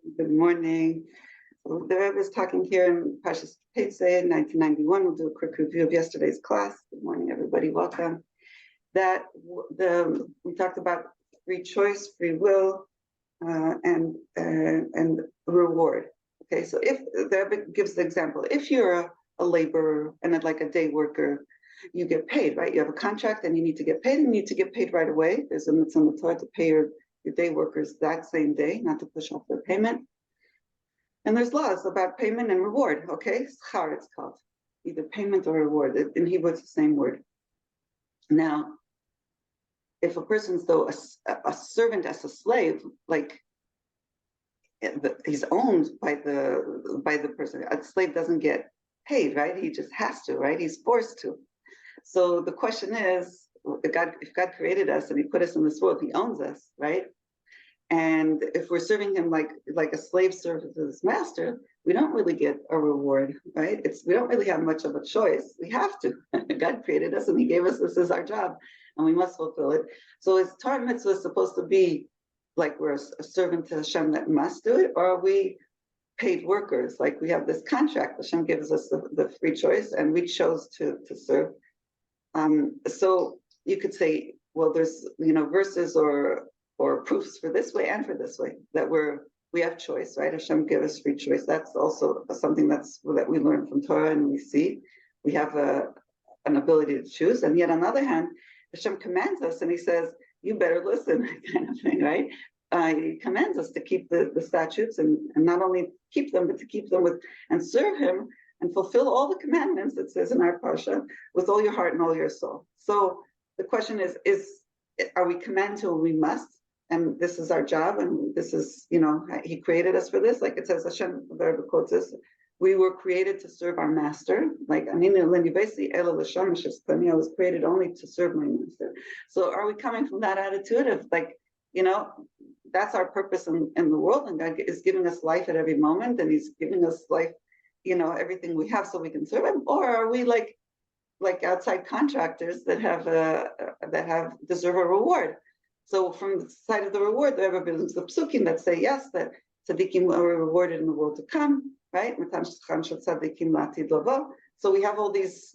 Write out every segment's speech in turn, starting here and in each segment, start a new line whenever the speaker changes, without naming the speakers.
Good morning. So the Rebbe is talking here in Parshas Pesach, 1991. We'll do a quick review of yesterday's class. Good morning, everybody. Welcome. We talked about free choice, free will, and reward. Okay, so if the Rebbe gives the example, if you're a laborer and like a day worker, you get paid, right? You have a contract and you need to get paid, and you need to get paid right away. There's a mitzvah in the Torah to pay your day workers that same day, not to push off their payment. And there's laws about payment and reward, okay? Schar, it's called. Either payment or reward. In Hebrew, it's the same word. Now, if a person's though a servant as a slave, like he's owned by the person, a slave doesn't get paid, right? He just has to, right? He's forced to. So the question is, if God created us and he put us in this world, he owns us, right? And if we're serving him like a slave serves his master, we don't really get a reward, right? We don't really have much of a choice. We have to. God created us and he gave us this is our job, and we must fulfill it. So is Torah mitzvah supposed to be like we're a servant to Hashem that must do it, or are we paid workers? Like we have this contract, Hashem gives us the free choice, and we chose to serve. So you could say, well, there's verses or proofs for this way and for this way, that we have choice, right? Hashem give us free choice. That's also something that we learn from Torah, and we see we have an ability to choose. And yet on the other hand, Hashem commands us and he says, you better listen, kind of thing, right? He commands us to keep the statutes and not only keep them, but to keep them and serve him and fulfill all the commandments, it says in our Parsha, with all your heart and all your soul. So the question is are we commanded to, we must? And this is our job, and this is, he created us for this. Like it says, Hashem, the Rebbe quotes this, we were created to serve our master. Like, I was created only to serve my master. So are we coming from that attitude of like, that's our purpose in the world, and God is giving us life at every moment, and he's giving us life, everything we have so we can serve him? Or are we like outside contractors that deserve a reward? So from the side of the reward, there are the psukim that say yes, that tzaddikim are rewarded in the world to come, right? So we have all these,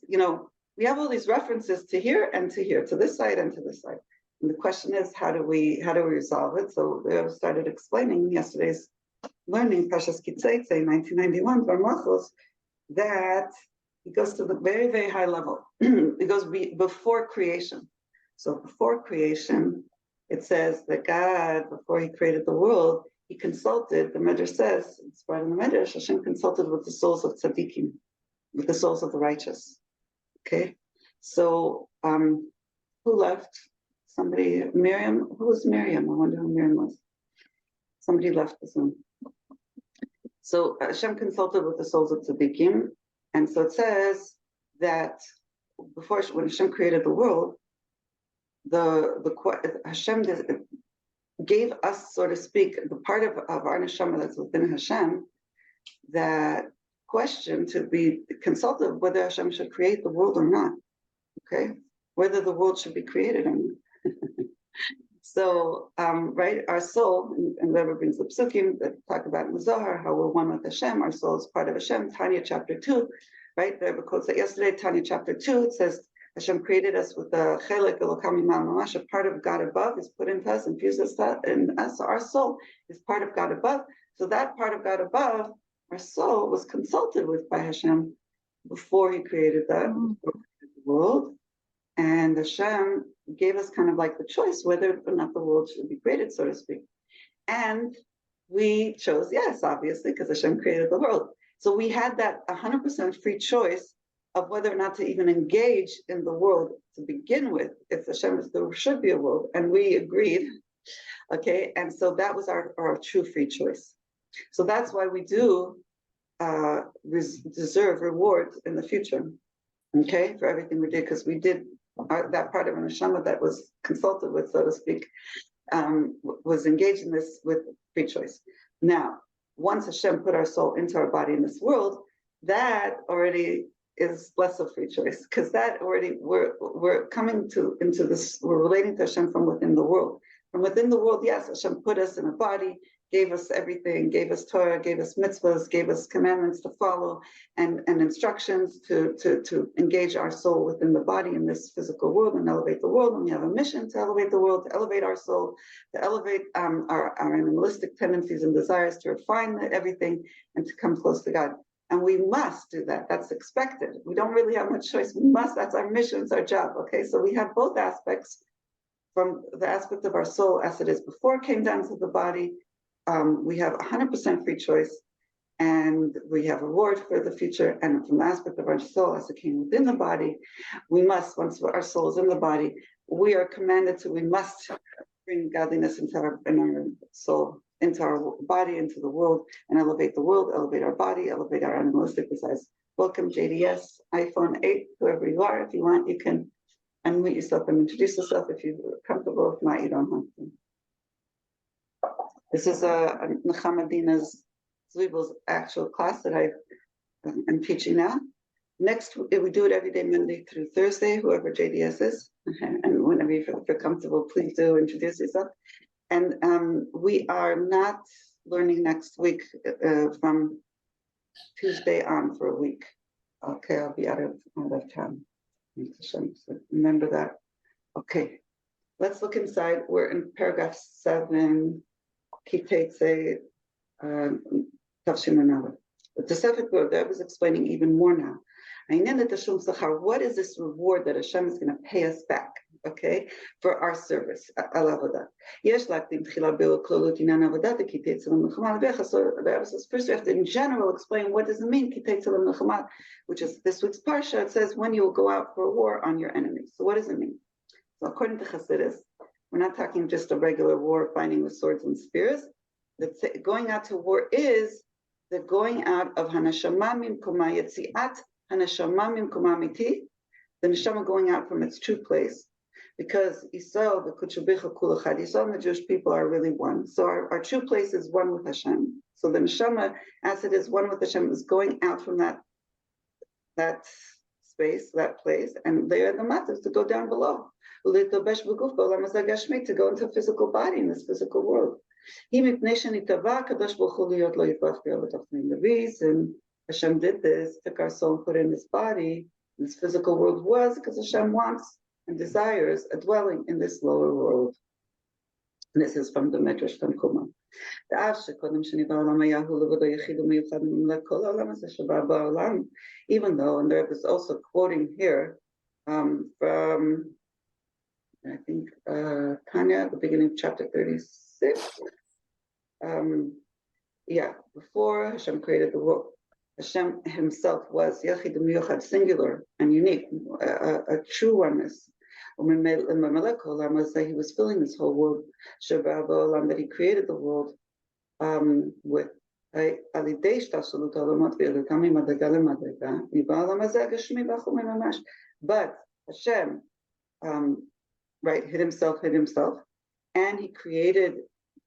references to here and to here, to this side and to this side. And the question is, how do we resolve it? So they started explaining yesterday's learning, Parshas Kitzei, 1991, Barmachos, that it goes to the very, very high level. It goes before creation. So before creation, it says that God, before he created the world, he consulted, the Medrash says, it's brought in the Medrash, Hashem consulted with the souls of tzaddikim, with the souls of the righteous. Okay? So who left? Somebody, Miriam? Who was Miriam? I wonder who Miriam was. Somebody left the Zoom. So Hashem consulted with the souls of tzaddikim, and so it says that when Hashem created the world, Hashem gave us, so to speak, the part of our neshama that's within Hashem, that question to be consulted whether Hashem should create the world or not. Okay, whether the world should be created or not. So, right, our soul, and Rebbe brings the psukim that talk about Mezuzah, how we're one with Hashem. Our soul is part of Hashem. Tanya chapter 2, right? The Rebbe quotes that yesterday. Tanya chapter 2, it says, Hashem created us with the chelek elokam imam mamash, a part of God above is put into us, infuses in us. Our soul is part of God above. So that part of God above, our soul, was consulted with by Hashem before he created the world. And Hashem gave us kind of like the choice whether or not the world should be created, so to speak. And we chose yes, obviously, because Hashem created the world. So we had that 100% free choice of whether or not to even engage in the world to begin with. If Hashem there should be a world, and we agreed, okay, and so that was our true free choice. So that's why we do deserve reward in the future, okay, for everything we did, because we did that part of an neshama that was consulted with, so to speak, was engaged in this with free choice. Now, once Hashem put our soul into our body in this world, that already is less of free choice, because that already we're coming into this, we're relating to Hashem from within the world. From within the world, yes, Hashem put us in a body, gave us everything, gave us Torah, gave us mitzvahs, gave us commandments to follow, and instructions to engage our soul within the body in this physical world and elevate the world. And we have a mission to elevate the world, to elevate our soul, to elevate our animalistic tendencies and desires, to refine everything, and to come close to God. And we must do that. That's expected. We don't really have much choice. We must. That's our mission. It's our job. Okay, so we have both aspects. From the aspect of our soul as it is before it came down to the body, we have 100% free choice, and we have a reward for the future. And from the aspect of our soul as it came within the body, we must, once our soul is in the body, we are commanded to, we must bring godliness into our soul, into our body, into the world, and elevate the world, elevate our body, elevate our animalistic desires. Welcome, JDS, iPhone 8, whoever you are. If you want, you can unmute yourself and introduce yourself if you're comfortable. If not, you don't have to. This is Nechamadina's Zwiebel's actual class that I'm teaching now. Next, we do it every day, Monday through Thursday, whoever JDS is. And whenever you feel comfortable, please do introduce yourself. And we are not learning next week from Tuesday on for a week. Okay, I'll be out of town. So remember that. Okay, let's look inside. We're in paragraph 7. Kitetse Tavshinanav. The Tosefet word there was explaining even more now. What is this reward that Hashem is going to pay us back? Okay, for our service. So the Rebbe says first we have to in general explain what does it mean, which is this week's parsha. It says when you will go out for a war on your enemies. So what does it mean? So according to Chassidus, we're not talking just a regular war fighting with swords and spears. The going out to war is the going out of Hanashama Mimkoma Yetziat Hanashama Mimkoma Amiti, the neshama going out from its true place, because Yisrael, the Kutshubicha Kulachad, Yisrael and the Jewish people are really one. So our true place is one with Hashem. So the neshama, as it is one with Hashem, is going out from that space, that place, and there are the matters to go down below. To go into a physical body in this physical world. The reason Hashem did this, took our soul and put it in this body, in this physical world, was because Hashem wants and desires a dwelling in this lower world. And this is from the Medrash Tanchuma. Even though, and the Rebbe is also quoting here from, I think, Chana, the beginning of chapter 36. Before Hashem created the world, Hashem himself was Yachid Miyuchad, singular and unique, a true oneness. He was filling this whole world, that he created the world with. But Hashem, hid himself, and he created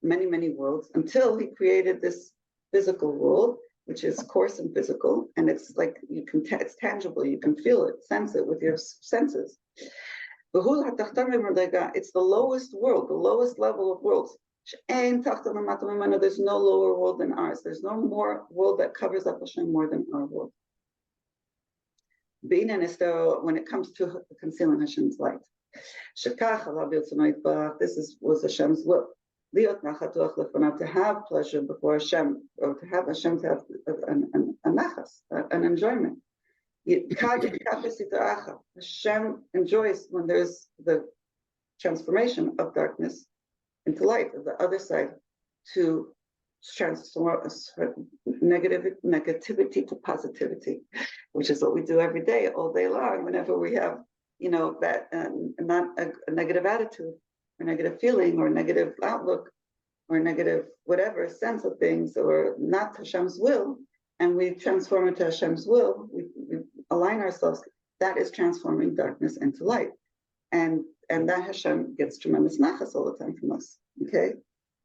many, many worlds until he created this physical world, which is coarse and physical, and it's like it's tangible, you can feel it, sense it with your senses. It's the lowest world, the lowest level of worlds. There's no lower world than ours. There's no more world that covers up Hashem more than our world. Being an Esther, when it comes to concealing Hashem's light. This was Hashem's will. To have pleasure before Hashem, or to have Hashem to have a nachas, an enjoyment. Hashem enjoys when there's the transformation of darkness into light, of the other side, to transform negativity to positivity, which is what we do every day, all day long, whenever we have, that not a negative attitude, or negative feeling, or negative outlook, or negative whatever sense of things, or not Hashem's will, and we transform it to Hashem's will, we align ourselves, that is transforming darkness into light. And that Hashem gets tremendous nachas all the time from us. Okay?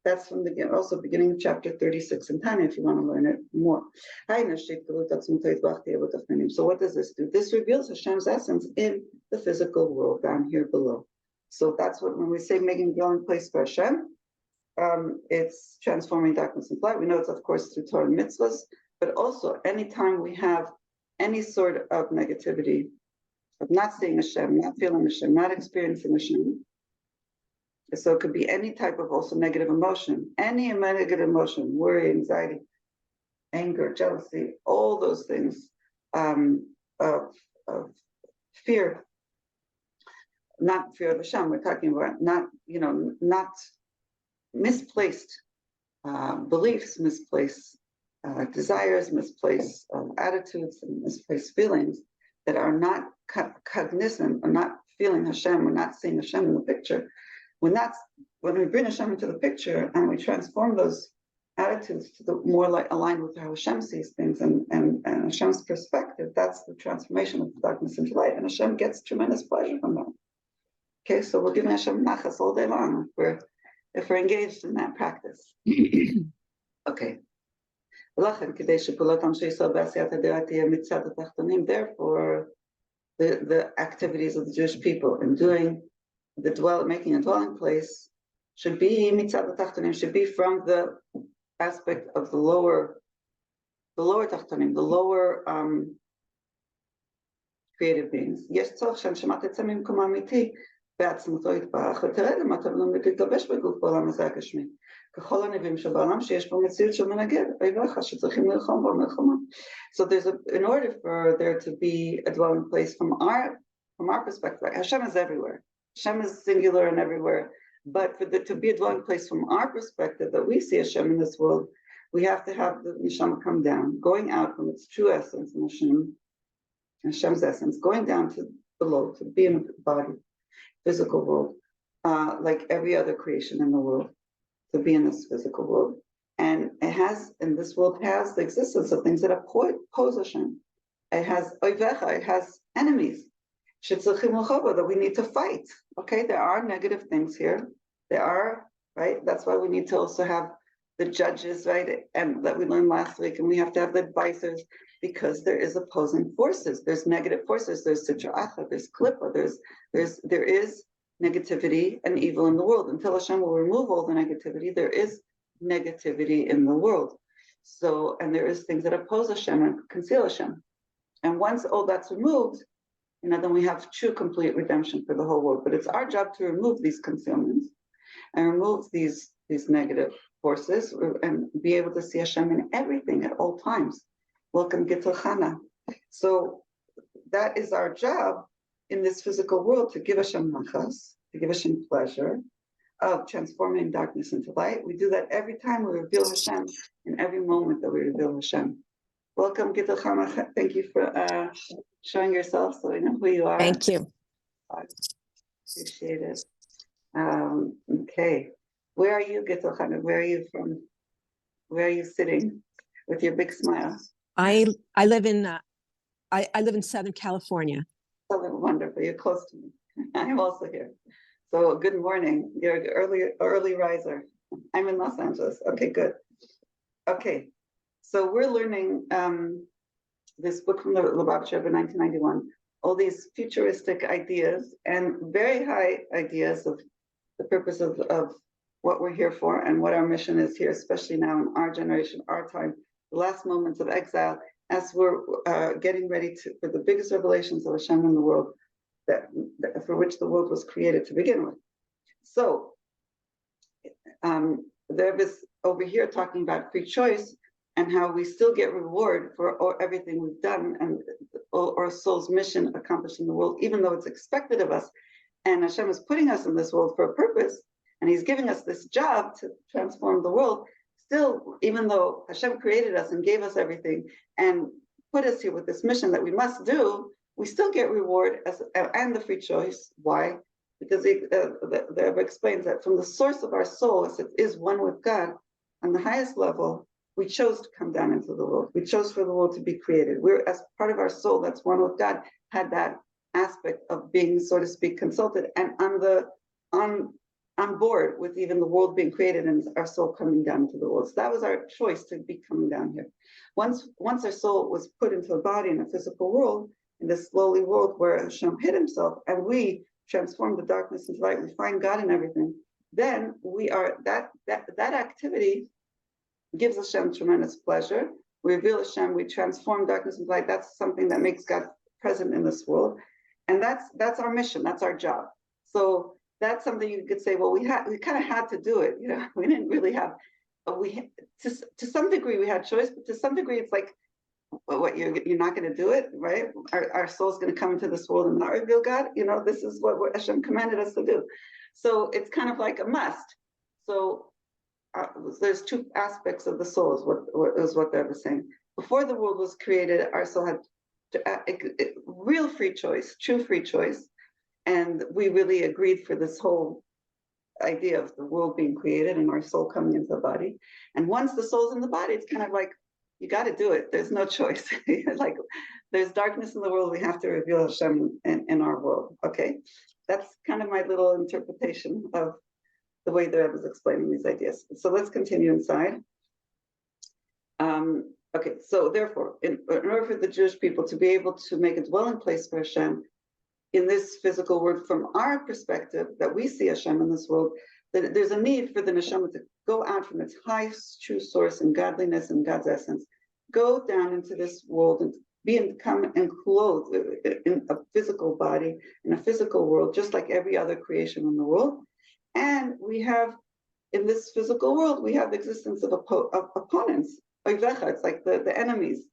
That's from the also beginning of chapter 36 in Tanya, if you want to learn it more. So what does this do? This reveals Hashem's essence in the physical world down here below. So that's what, when we say making a dwelling place for Hashem, it's transforming darkness into light. We know it's, of course, through Torah and mitzvahs, but also anytime we have any sort of negativity, of not seeing Hashem, not feeling Hashem, not experiencing Hashem. So it could be any type of also negative emotion, any negative emotion, worry, anxiety, anger, jealousy, all those things, of fear, not fear of Hashem. We're talking about not misplaced beliefs, misplaced desires, misplaced attitudes, and misplaced feelings that are not cognizant, or not feeling Hashem, or not seeing Hashem in the picture. When we bring Hashem into the picture and we transform those attitudes to the more like aligned with how Hashem sees things and Hashem's perspective, that's the transformation of the darkness into light. And Hashem gets tremendous pleasure from that. Okay, so we're giving Hashem nachas all day long if we're engaged in that practice. Okay. Therefore, the activities of the Jewish people in doing making a dwelling place should be mitzad tachtonim, should be from the aspect of the lower tachtonim, the lower creative beings. Yes, tzorch שהנשמה תצא ממקומה האמיתי בעצמותו יתברך ותרד למטה ולא תתלבש בגוף בעולם הזה הגשמי. ככל הנביאים שבעולם שיש בו מציאות של מנגד, אויביך שצריכים ללחום בו מלחמה. So in order for there to be a dwelling place from our perspective, like Hashem is everywhere. Hashem is singular and everywhere. But for to be a dwelling place from our perspective, that we see Hashem in this world, we have to have the neshama come down, going out from its true essence in Hashem's essence, going down to below, to be in the body, physical world, like every other creation in the world, to be in this physical world. And this world has the existence of things that oppose Hashem. It has oivecha, it has enemies that we need to fight. Okay, there are negative things here. There are, right? That's why we need to also have the judges, right? And that we learned last week, and we have to have the advisors, because there is opposing forces. There's negative forces. There's sitra acha, there's klippa, there is negativity and evil in the world. Until Hashem will remove all the negativity, there is negativity in the world. So, and there is things that oppose Hashem and conceal Hashem. And once all that's removed, then we have true, complete redemption for the whole world. But it's our job to remove these concealments and remove these negative forces and be able to see Hashem in everything at all times. Welcome, Gittel Chana. So that is our job in this physical world, to give Hashem nachas, to give Hashem pleasure of transforming darkness into light. We do that every time we reveal Hashem, in every moment that we reveal Hashem. Welcome, Gittel Chana. Thank you for showing yourself so we know who you are.
Thank you.
Appreciate it. Okay. Where are you, Gittel Chana? Where are you from? Where are you sitting with your big smile?
I live in Southern California.
Southern, wonderful. You're close to me. I'm also here. So good morning. You're an early riser. I'm in Los Angeles. Okay, good. Okay. So we're learning this book from the Lubavitcher Rebbe, 1991, all these futuristic ideas and very high ideas of the purpose of what we're here for and what our mission is here, especially now in our generation, our time, the last moments of exile, as we're getting ready for the biggest revelations of Hashem in the world, for which the world was created to begin with. So the Rebbe is over here talking about free choice, and how we still get reward for everything we've done and our soul's mission accomplished in the world, even though it's expected of us. And Hashem is putting us in this world for a purpose, and He's giving us this job to transform the world. Still, even though Hashem created us and gave us everything and put us here with this mission that we must do, we still get reward and the free choice. Why? Because the Rebbe explains that from the source of our soul, as it is one with God, on the highest level, we chose to come down into the world. We chose for the world to be created. We're, as part of our soul that's one with God, had that aspect of being, so to speak, consulted and on board with even the world being created and our soul coming down into the world. So that was our choice, to be coming down here. Once our soul was put into a body in a physical world, in this lowly world where Hashem hid Himself, and we transform the darkness into light, we find God in everything, then we are that activity gives Hashem tremendous pleasure. We reveal Hashem, we transform darkness into light. That's something that makes God present in this world. And that's our mission, that's our job. So that's something you could say, well, we kind of had to do it, we didn't really have, to some degree we had choice, but to some degree it's like, what, you're not going to do it, right? Our soul's going to come into this world and not reveal God. This is what Hashem commanded us to do. So it's kind of like a must. So there's two aspects of the soul, is what they were saying. Before the world was created, our soul had real free choice, true free choice. And we really agreed for this whole idea of the world being created and our soul coming into the body. And once the soul's in the body, it's kind of like, you got to do it. There's no choice. Like, there's darkness in the world. We have to reveal Hashem in our world. Okay, that's kind of my little interpretation of the way the Rebbe is explaining these ideas. So let's continue inside. Okay, so therefore, in order for the Jewish people to be able to make a dwelling place for Hashem in this physical world, from our perspective, that we see Hashem in this world, that there's a need for the neshama to go out from its highest true source in godliness and God's essence, go down into this world and become enclosed in a physical body, in a physical world, just like every other creation in the world. And we have, in this physical world, we have the existence of opponents, it's like the enemies,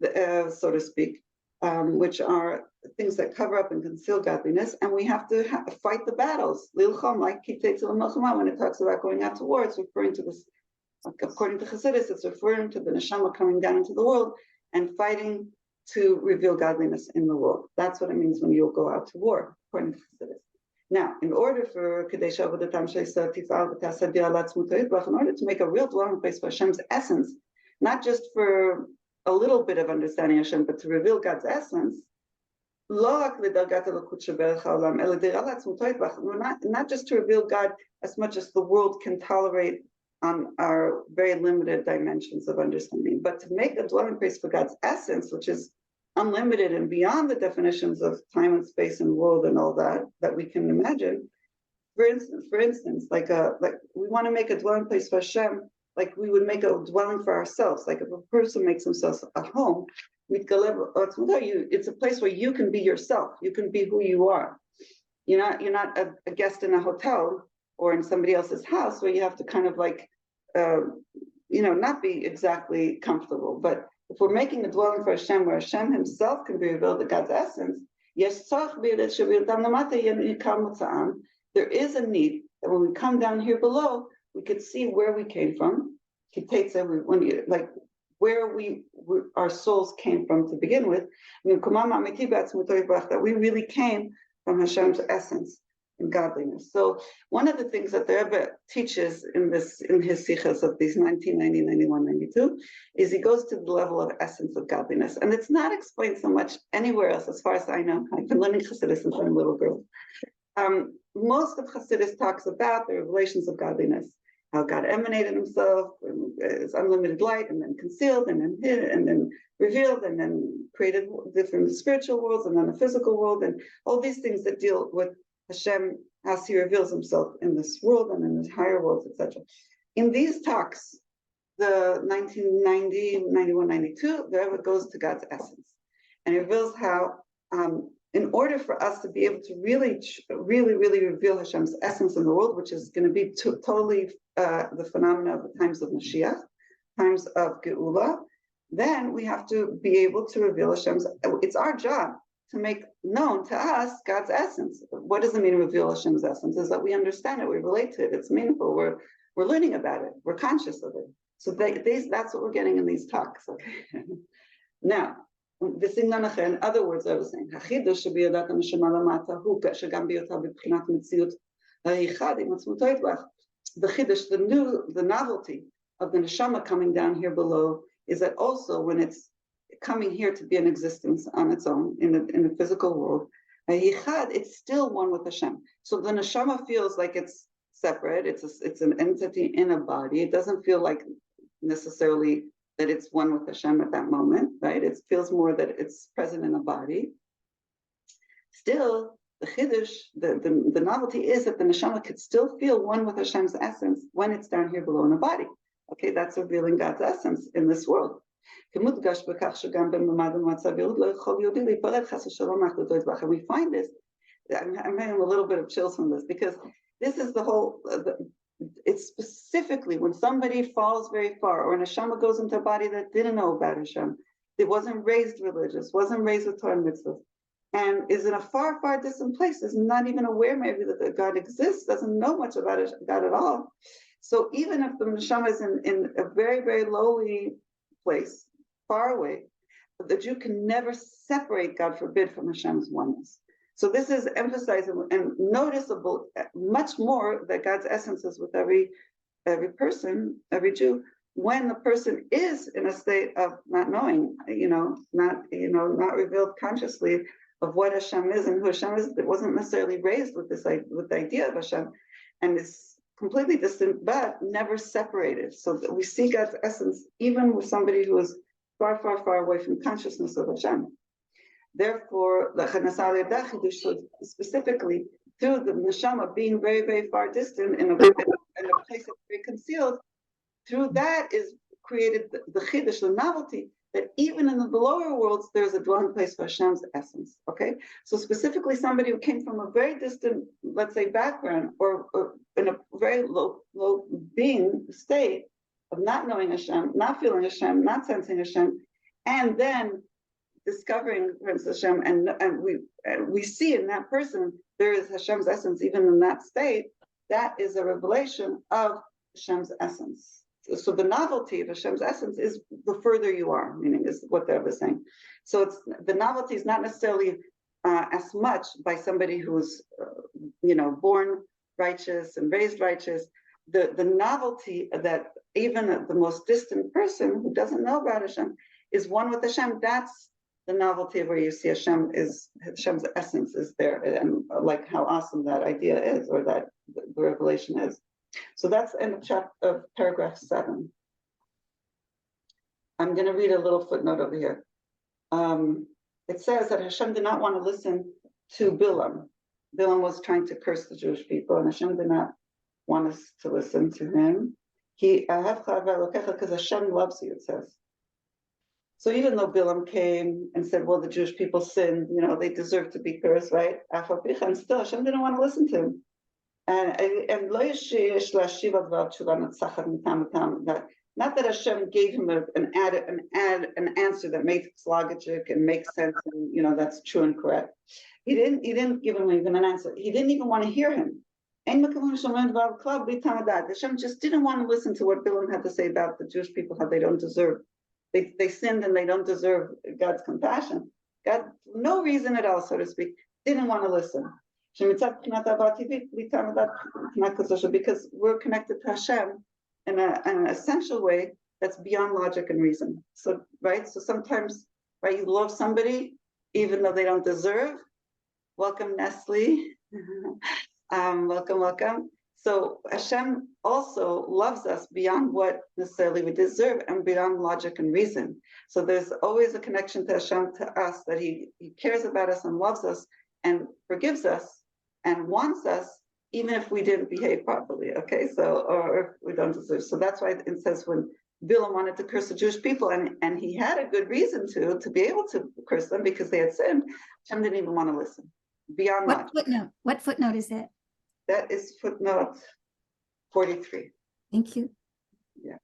so to speak, which are things that cover up and conceal godliness, and we have to fight the battles. Lilchom, like when it talks about going out to war, it's referring to this, according to Chassidus, it's referring to the neshama coming down into the world and fighting to reveal godliness in the world. That's what it means when you'll go out to war, according to Chassidus. Now, in order to make a real dwelling place for Hashem's essence, not just for a little bit of understanding Hashem, but to reveal God's essence, not just to reveal God as much as the world can tolerate on our very limited dimensions of understanding, but to make a dwelling place for God's essence, which is unlimited and beyond the definitions of time and space and world and all that we can imagine. For instance, like we want to make a dwelling place for Hashem, like we would make a dwelling for ourselves. Like if a person makes himself a home, it's a place where you can be yourself. You can be who you are. You're not a guest in a hotel or in somebody else's house where you have to kind of like, not be exactly comfortable. But if we're making a dwelling for Hashem, where Hashem himself can be revealed to God's essence, there is a need that when we come down here below, we could see where we came from. Where our souls came from to begin with. That we really came from Hashem's essence and godliness. So one of the things that the Rebbe teaches in his sichas of these 1990, 91, 92, is he goes to the level of essence of godliness. And it's not explained so much anywhere else, as far as I know. I've been learning Chassidus since I'm a little girl. Most of Chassidus talks about the revelations of godliness, how God emanated himself as unlimited light, and then concealed, and then hid, and then revealed, and then created different spiritual worlds, and then the physical world, and all these things that deal with Hashem as he reveals himself in this world and in the higher worlds, etc. In these talks, the 1990, 91, 92, the Rebbe goes to God's essence and reveals how in order for us to be able to really reveal Hashem's essence in the world, which is going to be totally the phenomena of the times of Mashiach, times of Geula, then we have to be able to reveal Hashem's, it's our job to make known to us God's essence. What does it mean reveal Hashem's essence? Is that we understand it, we relate to it, it's meaningful, we're learning about it, we're conscious of it. So that's what we're getting in these talks, okay? Now, in other words, I was saying, the novelty of the neshama coming down here below is that also when it's coming here to be in existence on its own in the physical world, it's still one with Hashem. So the neshama feels like it's separate. It's an entity in a body. It doesn't feel like necessarily that it's one with Hashem at that moment, right? It feels more that it's present in a body. Still, the chiddush, the novelty is that the neshama could still feel one with Hashem's essence when it's down here below in the body. Okay, that's revealing God's essence in this world. And we find this. I'm having a little bit of chills from this because this is the whole. It's specifically when somebody falls very far, or a neshama goes into a body that didn't know about Hashem, it wasn't raised religious, wasn't raised with Torah mitzvahs, and is in a far, far distant place, is not even aware maybe that God exists, doesn't know much about God at all. So even if the neshama is in a very, very lowly place, far away, the Jew can never separate, God forbid, from Hashem's oneness. So this is emphasizing and noticeable much more that God's essence is with every person, every Jew, when the person is in a state of not knowing, not revealed consciously of what Hashem is and who Hashem is. It wasn't necessarily raised with with the idea of Hashem, and it's completely distant, but never separated. So that we see God's essence even with somebody who is far, far, far away from consciousness of Hashem. Therefore, the Chana specifically through the neshama being very, very far distant in a place that's very concealed, through that is created the chiddush, the novelty, that even in the lower worlds, there's a dwelling place for Hashem's essence, okay? So specifically somebody who came from a very distant, let's say, background, or in a very low being state of not knowing Hashem, not feeling Hashem, not sensing Hashem, and then discovering Hashem, and we see in that person, there is Hashem's essence, even in that state, that is a revelation of Hashem's essence. So the novelty of Hashem's essence is the further you are, meaning is what the Rebbe is saying. So the novelty is not necessarily as much by somebody who's, born righteous and raised righteous. The novelty that even the most distant person who doesn't know about Hashem is one with Hashem. That's the novelty of where you see Hashem's essence is there, and like how awesome that idea is, or that the revelation is. So that's the end of paragraph 7. I'm going to read a little footnote over here. It says that Hashem did not want to listen to Bilam. Bilam was trying to curse the Jewish people, and Hashem did not want us to listen to him. Because Hashem loves you, it says. So even though Bilam came and said, well, the Jewish people sinned, they deserve to be cursed, right? And still Hashem didn't want to listen to him. And not that Hashem gave him an answer that makes logic and makes sense, and that's true and correct. He didn't give him even an answer. He didn't even want to hear him. Hashem just didn't want to listen to what Bilam had to say about the Jewish people, how they don't deserve. They sinned and they don't deserve God's compassion. God, for no reason at all, so to speak, didn't want to listen. Because we're connected to Hashem in an essential way that's beyond logic and reason. So, right? So sometimes, right, you love somebody even though they don't deserve. Welcome, Nestle. Welcome. So Hashem also loves us beyond what necessarily we deserve and beyond logic and reason. So there's always a connection to Hashem, to us, that he cares about us and loves us and forgives us and wants us, even if we didn't behave properly, okay? So, or if we don't deserve. So that's why it says when Bilam wanted to curse the Jewish people, and he had a good reason to be able to curse them because they had sinned, Hashem didn't even want to listen. Beyond
what footnote? What footnote is that?
That is footnote 43.
Thank you.
Yeah.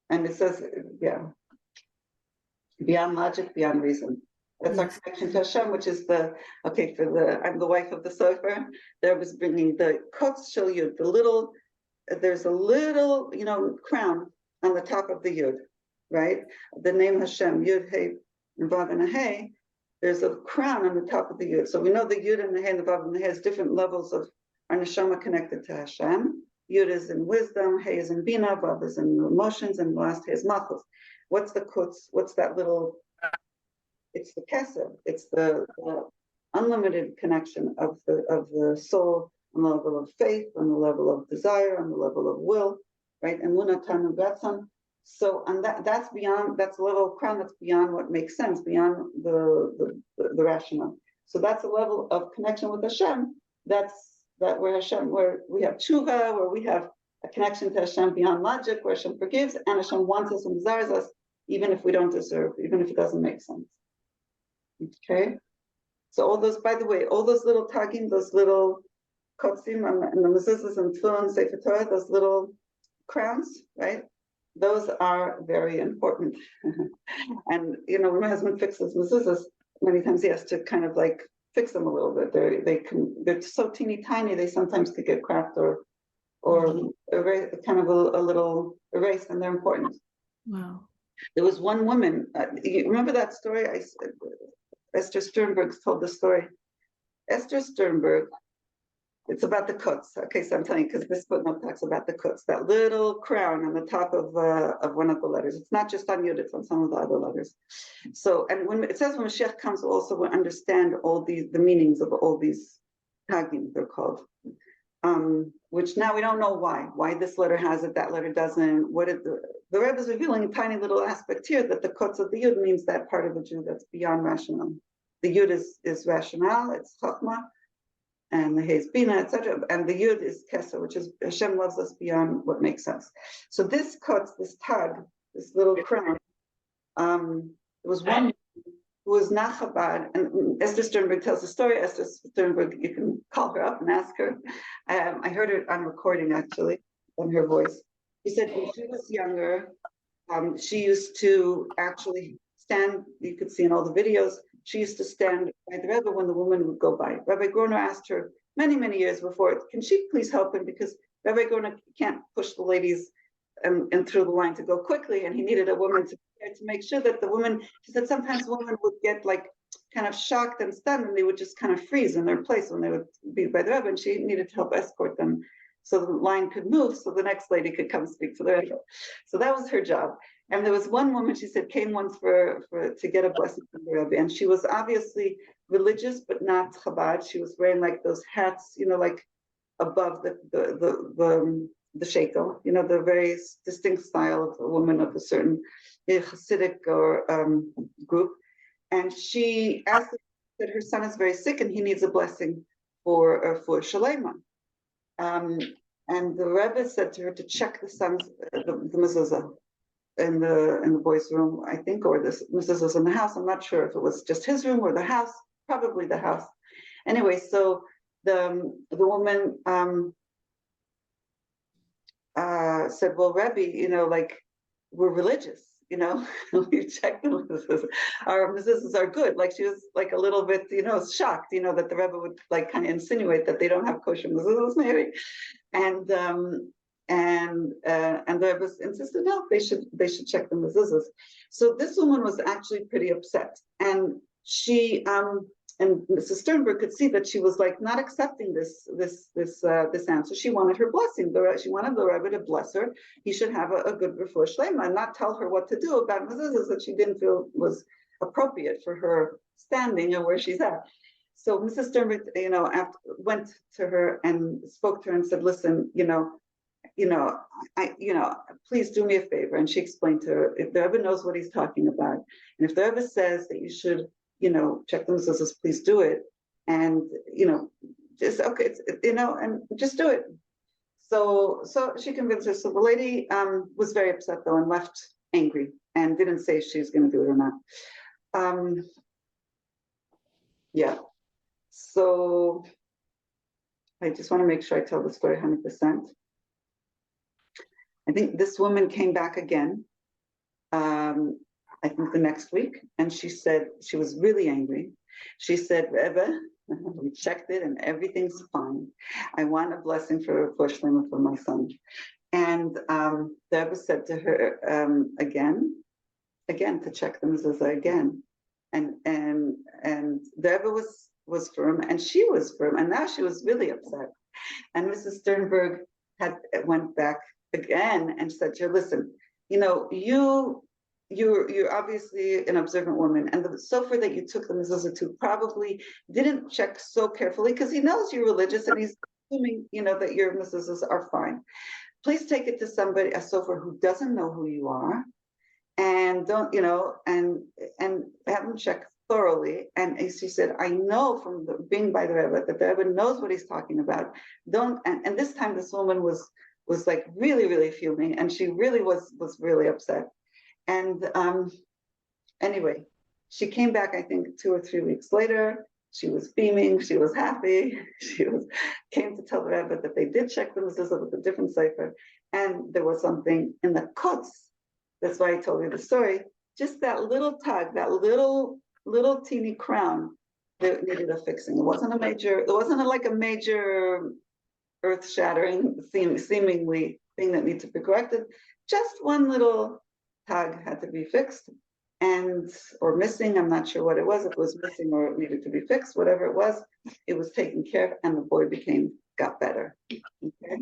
And it says, beyond logic, beyond reason. That's our connection to Hashem, which is I'm the wife of the Sofer. There was bringing the Kotz Shel Yud, there's a little, crown on the top of the Yud, right? The name Hashem, Yud, Hey, Vav, and Hey. There's a crown on the top of the Yud. So we know the Yud and the Hey and the Vav and the Hey has different levels of our neshama connected to Hashem. Yud is in wisdom, Hey is in Bina, Vav is in emotions, and the last Hey is Malchus. What's the Kutz? What's that little? It's the Kesed. It's the unlimited connection of the soul on the level of faith, on the level of desire, on the level of will, right? And Munatan and Gatzon. So, and that's a level of crown that's beyond what makes sense, beyond the rational. So that's a level of connection with Hashem. Where we have tshuva, where we have a connection to Hashem beyond logic, where Hashem forgives and Hashem wants us and desires us, even if we don't deserve, even if it doesn't make sense. Okay. So all those, by the way, all those little tagim, those little kotzim and the mezuzahs and tefillin, sefer Torah, those little crowns, right? Those are very important. And when my husband fixes mezuzahs, many times he has to kind of like fix them a little bit. They're so teeny tiny, they sometimes could get cracked or kind of a little erased, and they're important.
Wow.
There was one woman, you remember that story? Esther Sternberg told the story. Esther Sternberg, it's about the kutz. Okay, so I'm telling you, because this footnote talks about the kutz, that little crown on the top of one of the letters. It's not just on Yehudit, it's on some of the other letters. So, and when it says when Mashiach comes, also we'll understand all the meanings of all these tagim, they're called. Which now we don't know why this letter has it, that letter doesn't. The Rebbe is revealing a tiny little aspect here that the kutz of the Yud means that part of the Jew that's beyond rational. The Yud is rational, it's chachma, and the He is bina, etc. And the Yud is Kesser, which is Hashem loves us beyond what makes sense. So this kutz, this tag, this little crown, it was one who was not Chabad, and Esther Sternberg tells the story. Esther Sternberg, you can call her up and ask her. I heard it on recording actually, on her voice. She said when she was younger, she used to actually stand, you could see in all the videos, she used to stand by the Rebbe when the woman would go by. Rabbi Groner asked her many, many years before, can she please help him? Because Rabbi Groner can't push the ladies and through the line to go quickly, and he needed a woman to make sure that the woman, she said sometimes women would get like kind of shocked and stunned, and they would just kind of freeze in their place when they would be by the Rebbe, and she needed to help escort them so the line could move, so the next lady could come speak to the Rebbe. So that was her job. And there was one woman, she said, came once to get a blessing from the Rebbe, and she was obviously religious, but not Chabad. She was wearing like those hats, like above the shekel, the very distinct style of a woman of a certain Hasidic or group. And she asked that her son is very sick and he needs a blessing for Shalema. And the Rebbe said to her to check the son's the mezuzah in the boys' room, I think, or this mezuzah was in the house. I'm not sure if it was just his room or the house, probably the house. Anyway, so the woman said, well, Rebbe, like we're religious, we check the mezuzahs. Our mezuzahs are good. Like she was like a little bit, shocked, that the Rebbe would like kind of insinuate that they don't have kosher mezuzahs maybe. And the Rebbe insisted, no, they should check the mezuzahs. So this woman was actually pretty upset. And she, and Mrs. Sternberg could see that she was like not accepting this answer. She wanted her blessing. She wanted the Rebbe to bless her. He should have a good refuah shlema and not tell her what to do about mezuzahs that she didn't feel was appropriate for her standing and where she's at. So Mrs. Sternberg, went to her and spoke to her and said, "Listen, please do me a favor." And she explained to her, if the Rebbe knows what he's talking about, and if the Rebbe says that you should, check the mezuzahs, please do it. And, just, okay, and just do it. So she convinced her. So the lady was very upset though and left angry and didn't say if she was going to do it or not. Yeah. So I just want to make sure I tell the story 100%. I think this woman came back again, I think the next week, and she said, she was really angry. She said, Rebbe, we checked it and everything's fine. I want a blessing for Shlema for my son. And the Rebbe said to her again, to check the mezuzah again. And the Rebbe was firm and she was firm, and now she was really upset. And Mrs. Sternberg went back again and said to her, listen, you're obviously an observant woman, and the sofer that you took the mezuzah to probably didn't check so carefully because he knows you're religious and he's assuming that your mezuzahs are fine. Please take it to somebody, a sofer who doesn't know who you are, and don't and have him check thoroughly. And she said, I know from being by the Rebbe that the Rebbe knows what he's talking about. And this time this woman was like really, really fuming, and she really was really upset. And anyway, she came back, I think 2 or 3 weeks later. She was beaming, she was happy. Came to tell the Rebbe that they did check the Mezuzah with a different cipher, and there was something in the kutz. That's why I told you the story. Just that little tug, that little teeny crown that needed a fixing. It wasn't like a major earth-shattering, seemingly thing that needs to be corrected. Just one little tag had to be fixed, or missing. I'm not sure what it was. If it was missing or it needed to be fixed, whatever it was taken care of, and the boy got better. Okay.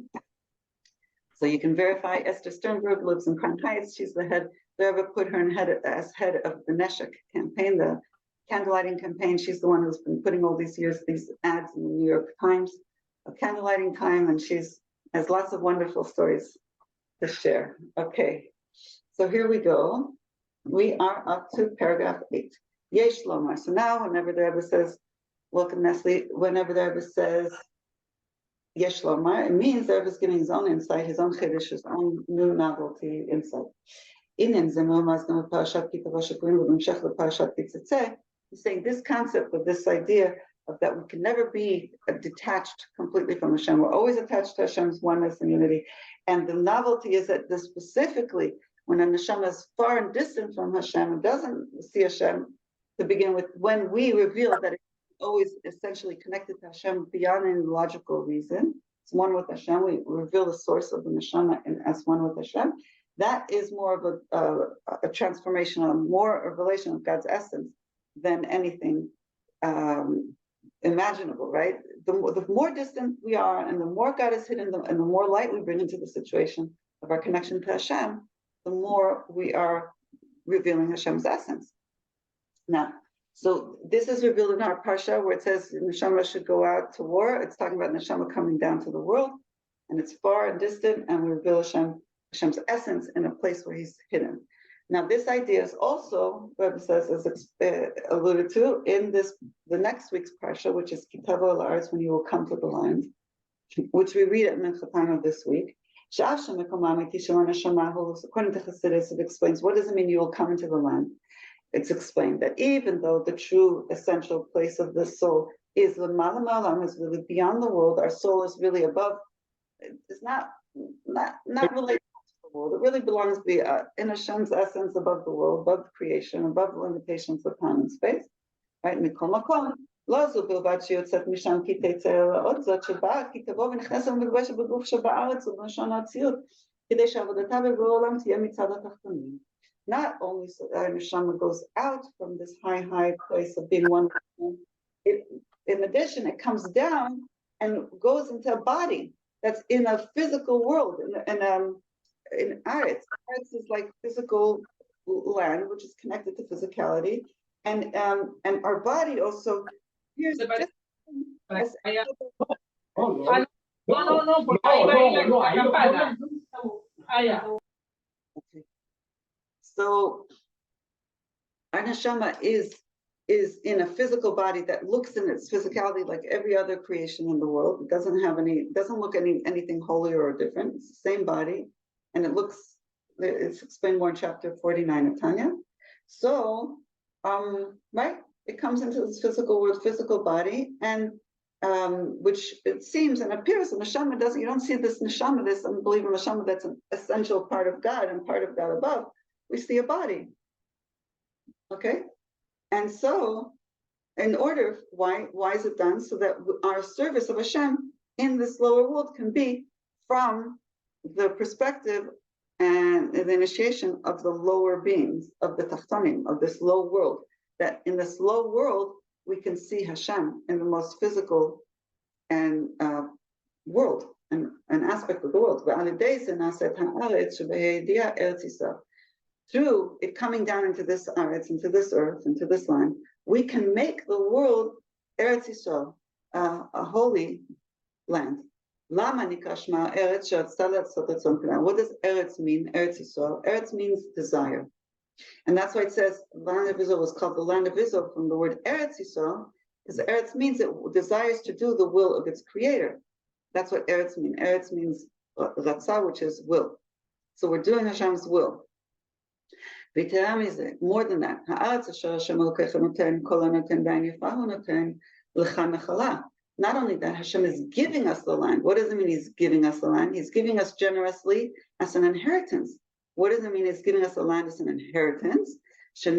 So you can verify. Esther Sternberg lives in Crown Heights. She's the head. The Rebbe put her as head of the Neshek campaign, the candlelighting campaign. She's the one who's been putting all these ads in the New York Times of candlelighting time, and she has lots of wonderful stories to share. Okay, so here we go. We are up to paragraph 8. Yesh Lomar. So now, whenever the Rebbe says, welcome Nestle, whenever the Rebbe says Yesh Lomar, it means the Rebbe is giving his own insight, his own chiddush, his own new novelty insight. He's saying this concept of this idea of that we can never be detached completely from Hashem. We're always attached to Hashem's oneness and unity. And the novelty is that this specifically, when a neshama is far and distant from Hashem and doesn't see Hashem to begin with, when we reveal that it's always essentially connected to Hashem beyond any logical reason, it's one with Hashem, we reveal the source of the neshama as one with Hashem. That is more of a transformation, more a revelation of God's essence than anything imaginable, right? The more distant we are, and the more God is hidden, and the more light we bring into the situation of our connection to Hashem, the more we are revealing Hashem's essence. Now, so this is revealed in our parsha where it says neshama should go out to war. It's talking about neshama coming down to the world, and it's far and distant, and we reveal Hashem's essence in a place where He's hidden. Now, this idea is also, Rebbe says, as alluded to in the next week's parsha, which is Kitavo La'aretz, when you will come to the land, which we read at Mincha time of this week. According to Chassidus, it explains, what does it mean you will come into the land? It's explained that even though the true essential place of the soul is the Malam Alam, is really beyond the world, our soul is really above. It's not related to the world. It really belongs to be in Hashem's essence, above the world, above creation, above the limitations of time and space. Right? Mikol Makom. לא זו בלבד שיוצאת משם כי תצא אלא עוד זאת שבאה כי תבוא ונכנסת ומתגבשת בגוף שבארץ ובלשון האצילות כדי שעבודתה בבורא עולם תהיה מצד התחתונים. Not only so that neshama goes out from this high place of being one, in addition, it comes down and goes into a body that's in a physical world, in Aretz. Aretz is like physical land, which is connected to physicality, and our body also. Here's just so our neshama is in a physical body that looks in its physicality like every other creation in the world. It doesn't look anything holier or different. It's the same body, and it's explained more in chapter 49 of Tanya. So, right, it comes into this physical world, physical body, and which it seems and appears the neshama doesn't. You don't see this neshama, this unbelievable neshama that's an essential part of God and part of God above. We see a body. Okay, and so, in order, why is it done? So that our service of Hashem in this lower world can be from the perspective and the initiation of the lower beings, of the tachtonim, of this low world. That in this low world we can see Hashem in the most physical and world and aspect of the world. Through it coming down into this Aretz, into this earth, into this land, we can make the world Eretz Yisrael, a holy land. What does Eretz mean? Eretz Yisrael. Eretz means desire. And that's why it says the land of Israel was called the land of Israel from the word Eretz Yisrael, because Eretz means it desires to do the will of its creator. That's what Eretz means. Eretz means Ratzah, which is will. So we're doing Hashem's will. More than that, not only that, Hashem is giving us the land. What does it mean He's giving us the land? He's giving us generously as an inheritance. What does it mean He's giving us the land as an inheritance? So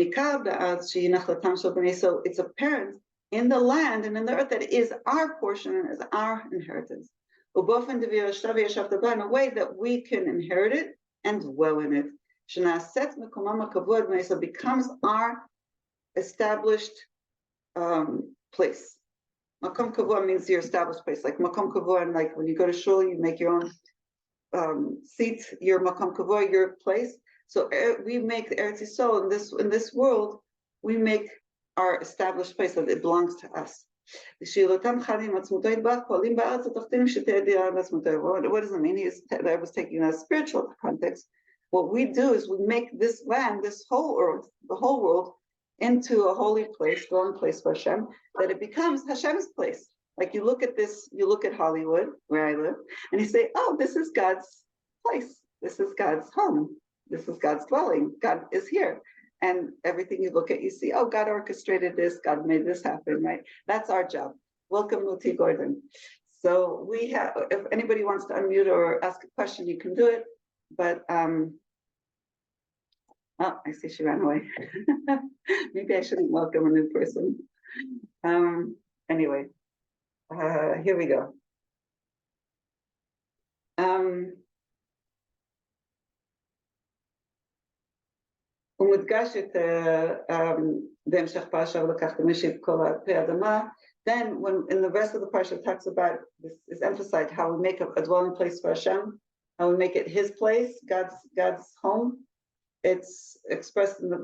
it's apparent in the land and in the earth that it is our portion and is our inheritance. In a way that we can inherit it and dwell in it. So it becomes our established place. Makom kavod means your established place. Like makom kavod, and like when you go to shul, you make your own seat, your makom kavod, your place. So we make the Eretz Yisrael in this world, we make our established place that it belongs to us. What does it mean? I was taking a spiritual context. What we do is we make this land, this whole earth, the whole world, into a holy place, dwelling place for Hashem, that it becomes Hashem's place. Like you look at this, you look at Hollywood, where I live, and you say, oh, this is God's place. This is God's home. This is God's dwelling. God is here. And everything you look at, you see, oh, God orchestrated this. God made this happen, right? That's our job. Welcome, Muti Gordon. So we have, if anybody wants to unmute or ask a question, you can do it. But, oh, I see she ran away. Maybe I shouldn't welcome a new person. Anyway, here we go. Then when in the rest of the parsha talks about this is emphasized how we make a dwelling place for Hashem, how we make it His place, God's home. It's expressed in the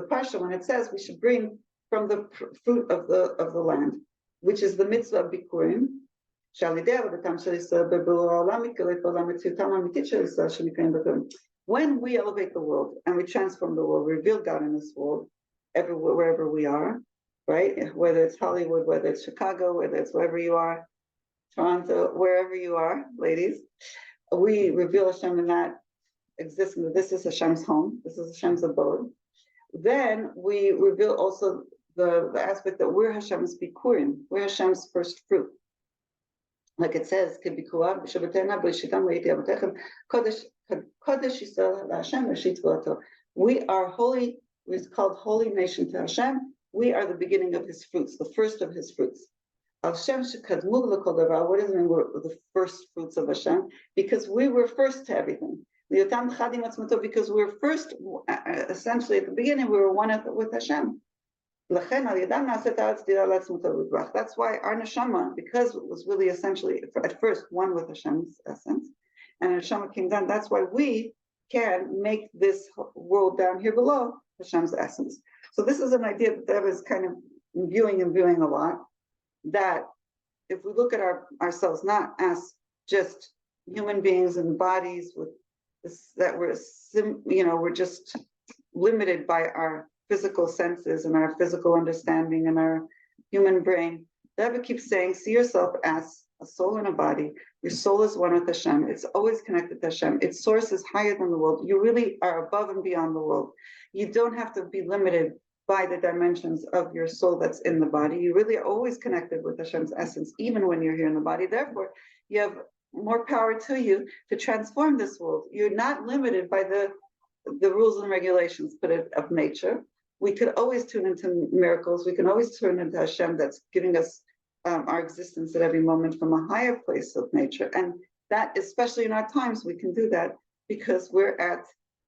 parsha when it says we should bring from the fruit of the land, which is the mitzvah of bikurim. When we elevate the world and we transform the world, reveal God in this world, everywhere, wherever we are, right? Whether it's Hollywood, whether it's Chicago, whether it's wherever you are, Toronto, wherever you are, ladies, we reveal Hashem in that existence. This is Hashem's home. This is Hashem's abode. Then we reveal also the aspect that we're Hashem's bikurim. We're Hashem's first fruit. Like it says, we are holy, we're called holy nation to Hashem. We are the beginning of His fruits, the first of His fruits. What does it mean we're the first fruits of Hashem? Because we were first to everything. Because we're first, essentially at the beginning, we were one with Hashem. That's why our neshama, because it was really essentially at first one with Hashem's essence, and neshama came down. That's why we can make this world down here below Hashem's essence. So this is an idea that was kind of viewing a lot. That if we look at ourselves not as just human beings and bodies with this, that we're just limited by our physical senses and our physical understanding and our human brain. The Rebbe keeps saying, see yourself as a soul and a body. Your soul is one with Hashem. It's always connected to Hashem. Its source is higher than the world. You really are above and beyond the world. You don't have to be limited by the dimensions of your soul that's in the body. You really are always connected with Hashem's essence, even when you're here in the body. Therefore, you have more power to you to transform this world. You're not limited by the rules and regulations of nature. We could always tune into miracles. We can always turn into Hashem that's giving us our existence at every moment from a higher place of nature. And that, especially in our times, we can do that because we're at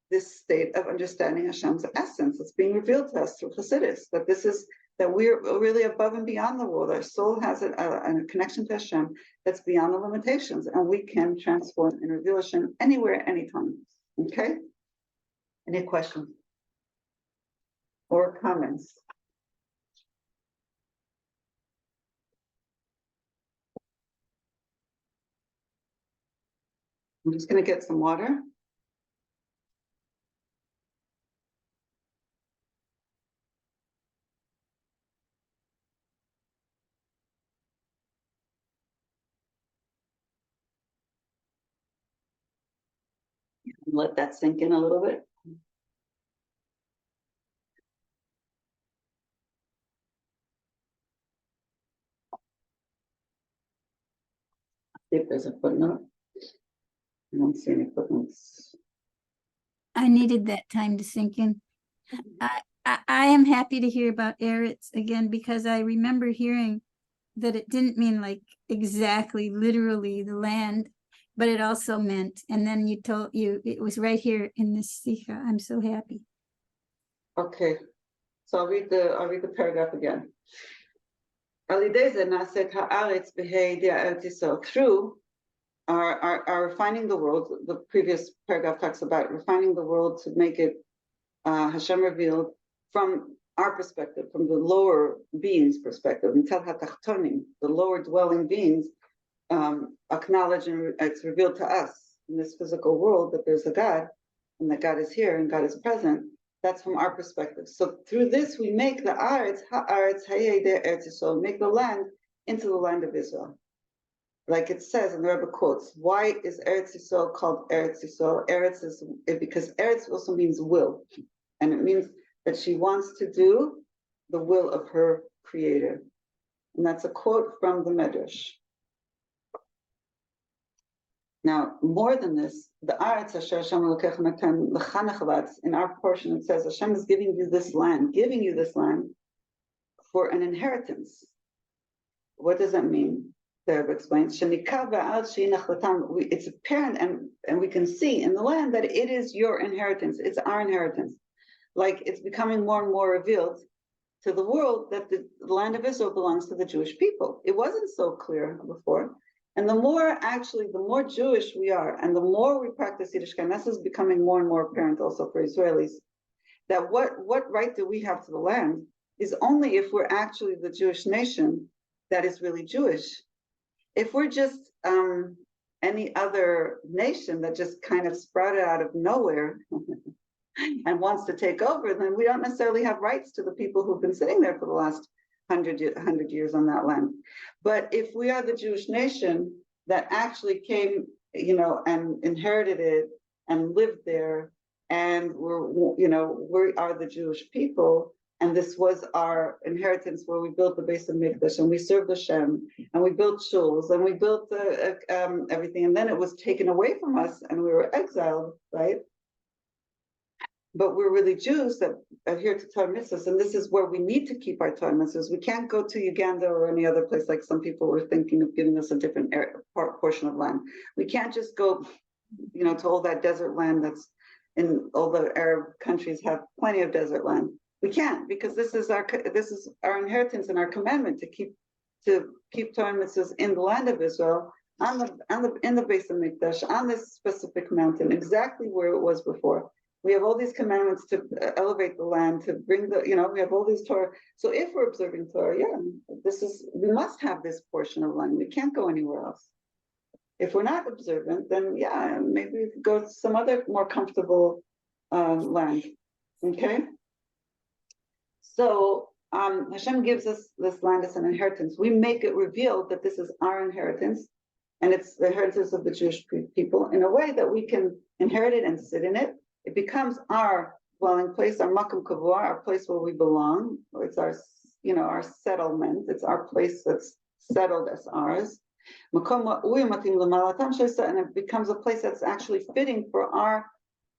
this state of understanding Hashem's essence. It's being revealed to us through Chassidus, that we're really above and beyond the world. Our soul has a connection to Hashem that's beyond the limitations, and we can transform and reveal Hashem anywhere, anytime. Okay? Any questions or comments? I'm just going to get some water. Let that sink in a little bit. See if there's a footnote. I don't see any footnotes.
I needed that time to sink in. I am happy to hear about Eretz again, because I remember hearing that it didn't mean like exactly literally the land, but it also meant, and then you told you it was right here in this sikha. I'm so happy.
Okay, so I'll read the paragraph again. Through our refining the world, the previous paragraph talks about refining the world to make it Hashem revealed from our perspective, from the lower beings' perspective, until hatachtonim, the lower dwelling beings, acknowledge and it's revealed to us in this physical world that there's a God, and that God is here and God is present. That's from our perspective. So through this, we make the Eretz Yisrael, make the land into the land of Israel. Like it says, and the Rebbe quotes, why is Eretz Yisrael called Eretz Yisrael? Eretz is because Eretz also means will, and it means that she wants to do the will of her creator. And that's a quote from the Medrash. Now, more than this, the Aretz Asher Hashem Elokecha Natan L'chanech Latz, in our portion it says Hashem is giving you this land for an inheritance. What does that mean? The Rebbe explains, it's apparent and we can see in the land that it is your inheritance, it's our inheritance. Like it's becoming more and more revealed to the world that the land of Israel belongs to the Jewish people. It wasn't so clear before. And the more Jewish we are, and the more we practice Yiddishkeit, this is becoming more and more apparent also for Israelis, that what right do we have to the land is only if we're actually the Jewish nation that is really Jewish. If we're just any other nation that just kind of sprouted out of nowhere and wants to take over, then we don't necessarily have rights to the people who've been sitting there for the last 100 years on that land. But if we are the Jewish nation that actually came, and inherited it and lived there, and we are the Jewish people, and this was our inheritance where we built the Bais of Mikdash, and we served Hashem, and we built shuls, and we built everything, and then it was taken away from us, and we were exiled, right? But we're really Jews that adhere to Torah mitzvahs, and this is where we need to keep our Torah mitzvahs. We can't go to Uganda or any other place like some people were thinking of giving us a different portion of land. We can't just go, to all that desert land that's in all the Arab countries have plenty of desert land. We can't, because this is our inheritance and our commandment to keep Torah mitzvahs in the land of Israel, in the Bais of Mikdash, on this specific mountain, exactly where it was before. We have all these commandments to elevate the land, to bring we have all these Torah. So if we're observing Torah, we must have this portion of land. We can't go anywhere else. If we're not observant, then maybe we could go to some other more comfortable land. Okay? So Hashem gives us this land as an inheritance. We make it revealed that this is our inheritance, and it's the inheritance of the Jewish people in a way that we can inherit it and sit in it. It becomes our dwelling place, our makom kavua, our place where we belong. It's our settlement. It's our place that's settled as ours. And it becomes a place that's actually fitting for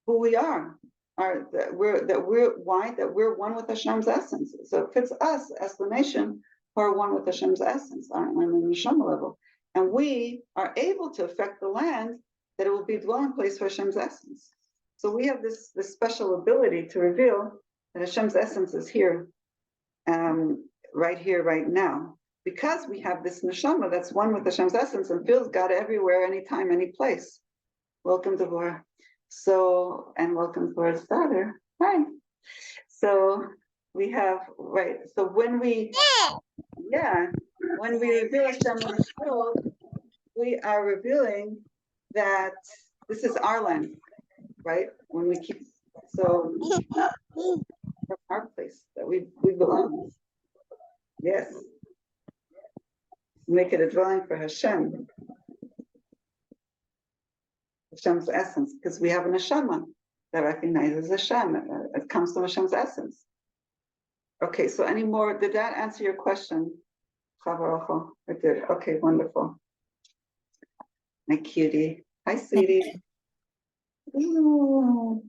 who we are. That we're one with Hashem's essence. So it fits us as the nation who are one with Hashem's essence on the neshama level. And we are able to affect the land that it will be a dwelling place for Hashem's essence. So we have this special ability to reveal that Hashem's essence is here, right here, right now. Because we have this neshama that's one with Hashem's essence and feels God everywhere, anytime, any place. Welcome, Devorah. So, and welcome for his daughter. Hi. So we have, so when we reveal Hashem in this world, we are revealing that this is our land, right? When we keep, so our place that we belong. Yes. Make it a dwelling for Hashem. Hashem's essence, because we have an neshama that recognizes Hashem. It comes from Hashem's essence. Okay, so any more? Did that answer your question? It did. Okay, wonderful. My cutie. Hi, sweetie. Ooh.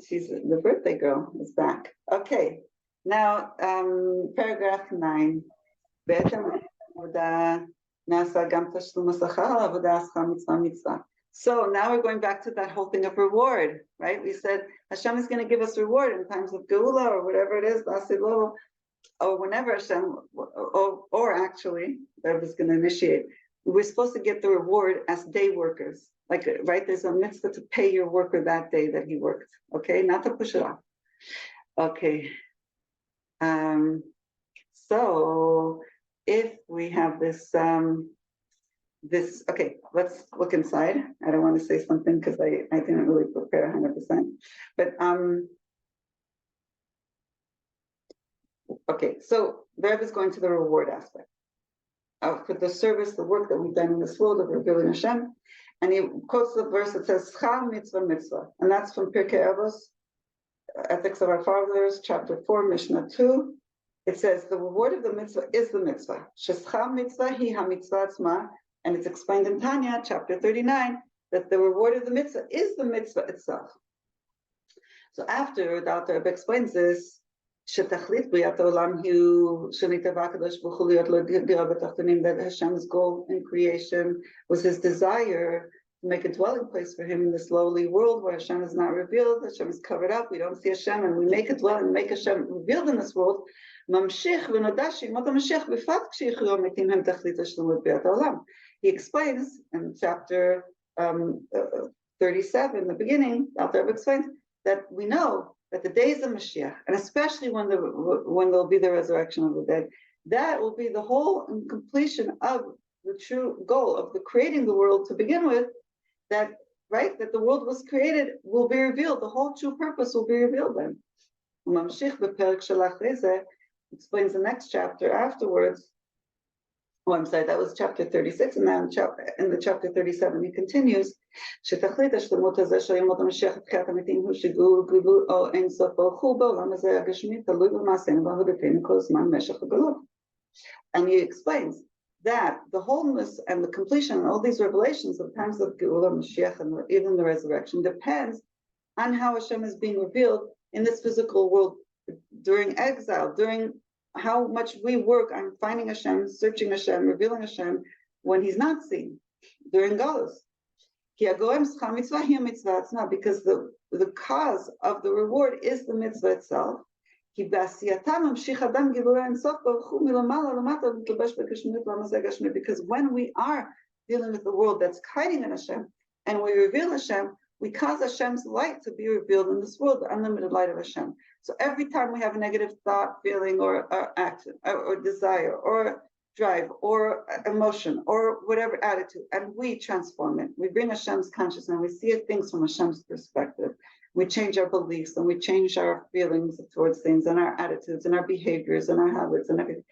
She's the birthday girl is back. Okay, now paragraph 9. So now we're going back to that whole thing of reward, right? We said Hashem is going to give us reward in times of geula or whatever it is, or whenever Hashem, or actually, the Rebbe is going to initiate. We're supposed to get the reward as day workers. Like, right, there's a mitzvah to pay your worker that day that he worked, okay? Not to push it off. Okay. So if we have this, okay, let's look inside. I don't want to say something because I didn't really prepare 100%. But, okay, so the Rebbe is going to the reward aspect. For the service, the work that we've done in this world of revealing Hashem. And he quotes the verse that says, Schar mitzvah mitzvah. And that's from Pirkei Avos, Ethics of Our Fathers, chapter 4, Mishnah 2. It says, the reward of the mitzvah is the mitzvah. Sheschar mitzvah hi ha-mitzvah atzma. And it's explained in Tanya, chapter 39, that the reward of the mitzvah is the mitzvah itself. So after the Alter Rebbe explains this, that Hashem's goal in creation was his desire to make a dwelling place for him in this lowly world where Hashem is not revealed, Hashem is covered up, we don't see Hashem, and we make a dwelling, make Hashem revealed in this world. He explains in chapter 37, the beginning, Alter Rebbe explains that we know that the days of Mashiach, and especially when there'll be the resurrection of the dead, that will be the whole and completion of the true goal of the creating the world to begin with, that the world was created will be revealed, the whole true purpose will be revealed then. Explains the next chapter afterwards. Oh, I'm sorry, that was chapter 36, and now in the chapter 37 he continues. And he explains that the wholeness and the completion and all these revelations of times of Geula, Mashiach, and even the resurrection depends on how Hashem is being revealed in this physical world during exile, during how much we work on finding Hashem, searching Hashem, revealing Hashem when he's not seen during Galus. Because the cause of the reward is the mitzvah itself. Because when we are dealing with the world that's hiding in Hashem and we reveal Hashem, we cause Hashem's light to be revealed in this world, the unlimited light of Hashem. So every time we have a negative thought, feeling, or action, or desire, or drive, or emotion, or whatever attitude, and we transform it, we bring Hashem's consciousness, and we see things from Hashem's perspective. We change our beliefs, and we change our feelings towards things, and our attitudes, and our behaviors, and our habits, and everything.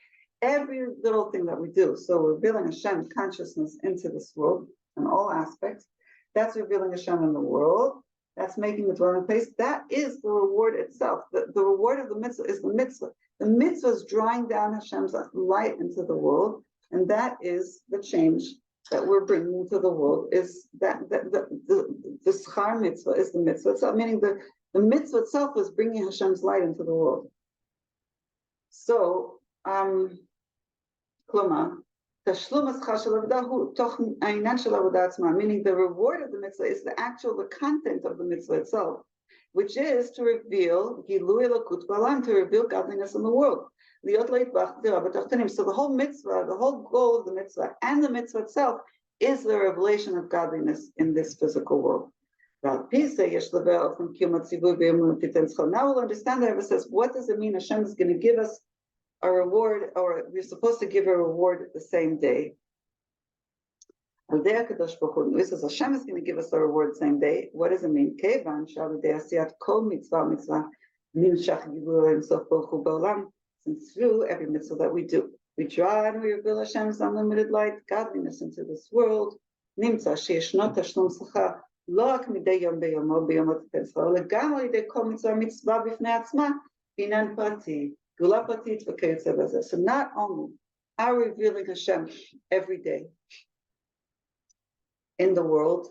Every little thing that we do. So we're revealing Hashem's consciousness into this world in all aspects. That's revealing Hashem in the world. That's making the dwelling place. That is the reward itself. The reward of the mitzvah is the mitzvah. The mitzvah is drawing down Hashem's light into the world, and that is the change that we're bringing into the world. Is that the schar mitzvah is the mitzvah itself, meaning the mitzvah itself is bringing Hashem's light into the world. So, kloma. Meaning the reward of the mitzvah is the content of the mitzvah itself, which is to reveal to reveal godliness in the world. So the whole mitzvah, the whole goal of the mitzvah and the mitzvah itself is the revelation of godliness in this physical world. Now we'll understand that it says, what does it mean Hashem is going to give us a reward, or we're supposed to give a reward the same day? This says Hashem is going to give us a reward the same day. What does it mean? Since through every mitzvah that we do, we draw and we reveal Hashem's unlimited light, godliness into this world. נמצא שישנו תשלום שכר לא רק מדי יום ביומו ביום התפסו, אלא גם על ידי כל מצווה בפני עצמה בעניין פרטי, גאולה פרטית וכיוצא בזה. So not only are we revealing Hashem every day in the world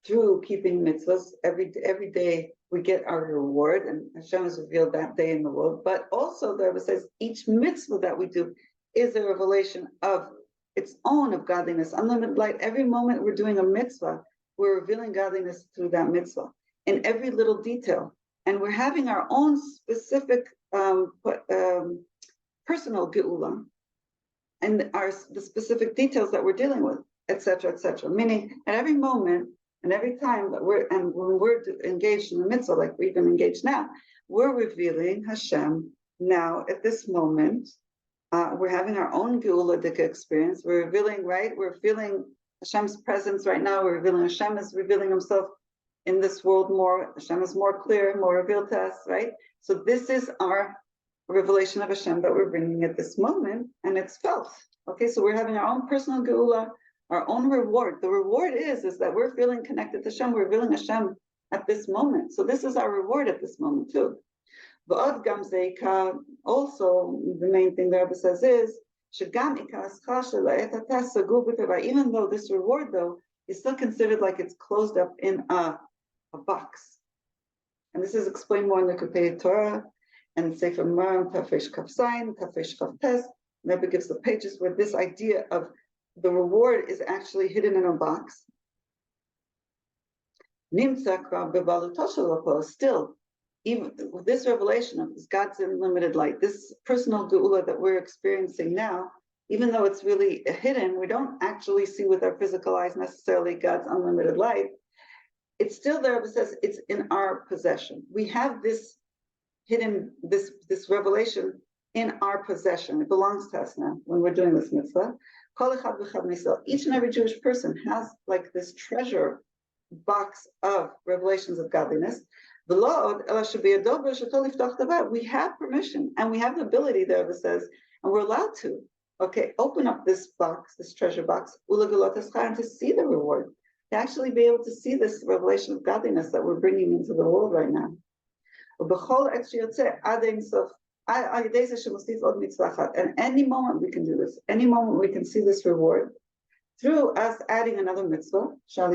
through keeping mitzvahs, every day we get our reward, and Hashem is revealed that day in the world, but also the Rebbe says each mitzvah that we do is a revelation of its own of godliness, unlimited light. Every moment we're doing a mitzvah, we're revealing godliness through that mitzvah in every little detail. And we're having our own specific personal geula and the specific details that we're dealing with, etc., etc. Meaning at every moment and every time that when we're engaged in the mitzvah, like we've been engaged now, we're revealing Hashem now at this moment. We're having our own geula experience. We're revealing, right? We're feeling Hashem's presence right now. We're revealing Hashem is revealing himself in this world more. Hashem is more clear, more revealed to us, right? So this is our revelation of Hashem that we're bringing at this moment, and it's felt. Okay, so we're having our own personal geula, our own reward. The reward is that we're feeling connected to Hashem. We're revealing Hashem at this moment. So this is our reward at this moment too. Also, the main thing the Rebbe says is, even though this reward, though, is still considered like it's closed up in a box. And this is explained more in the Kupei Torah and Sefer Marim, Tafesh Kafsain, Tafesh Kaftes. The Rebbe gives the pages where this idea of the reward is actually hidden in a box. Still, even with this revelation of this God's unlimited light, this personal geula that we're experiencing now, even though it's really hidden, we don't actually see with our physical eyes necessarily God's unlimited light. It's still there, but says it's in our possession. We have this hidden, this revelation in our possession. It belongs to us now when we're doing this mitzvah. Each and every Jewish person has like this treasure box of revelations of godliness. We have permission and we have the ability, the Rebbe says, and we're allowed to, open up this box, this treasure box, and to see the reward, to actually be able to see this revelation of godliness that we're bringing into the world right now. And any moment we can do this, any moment we can see this reward, through us adding another mitzvah. The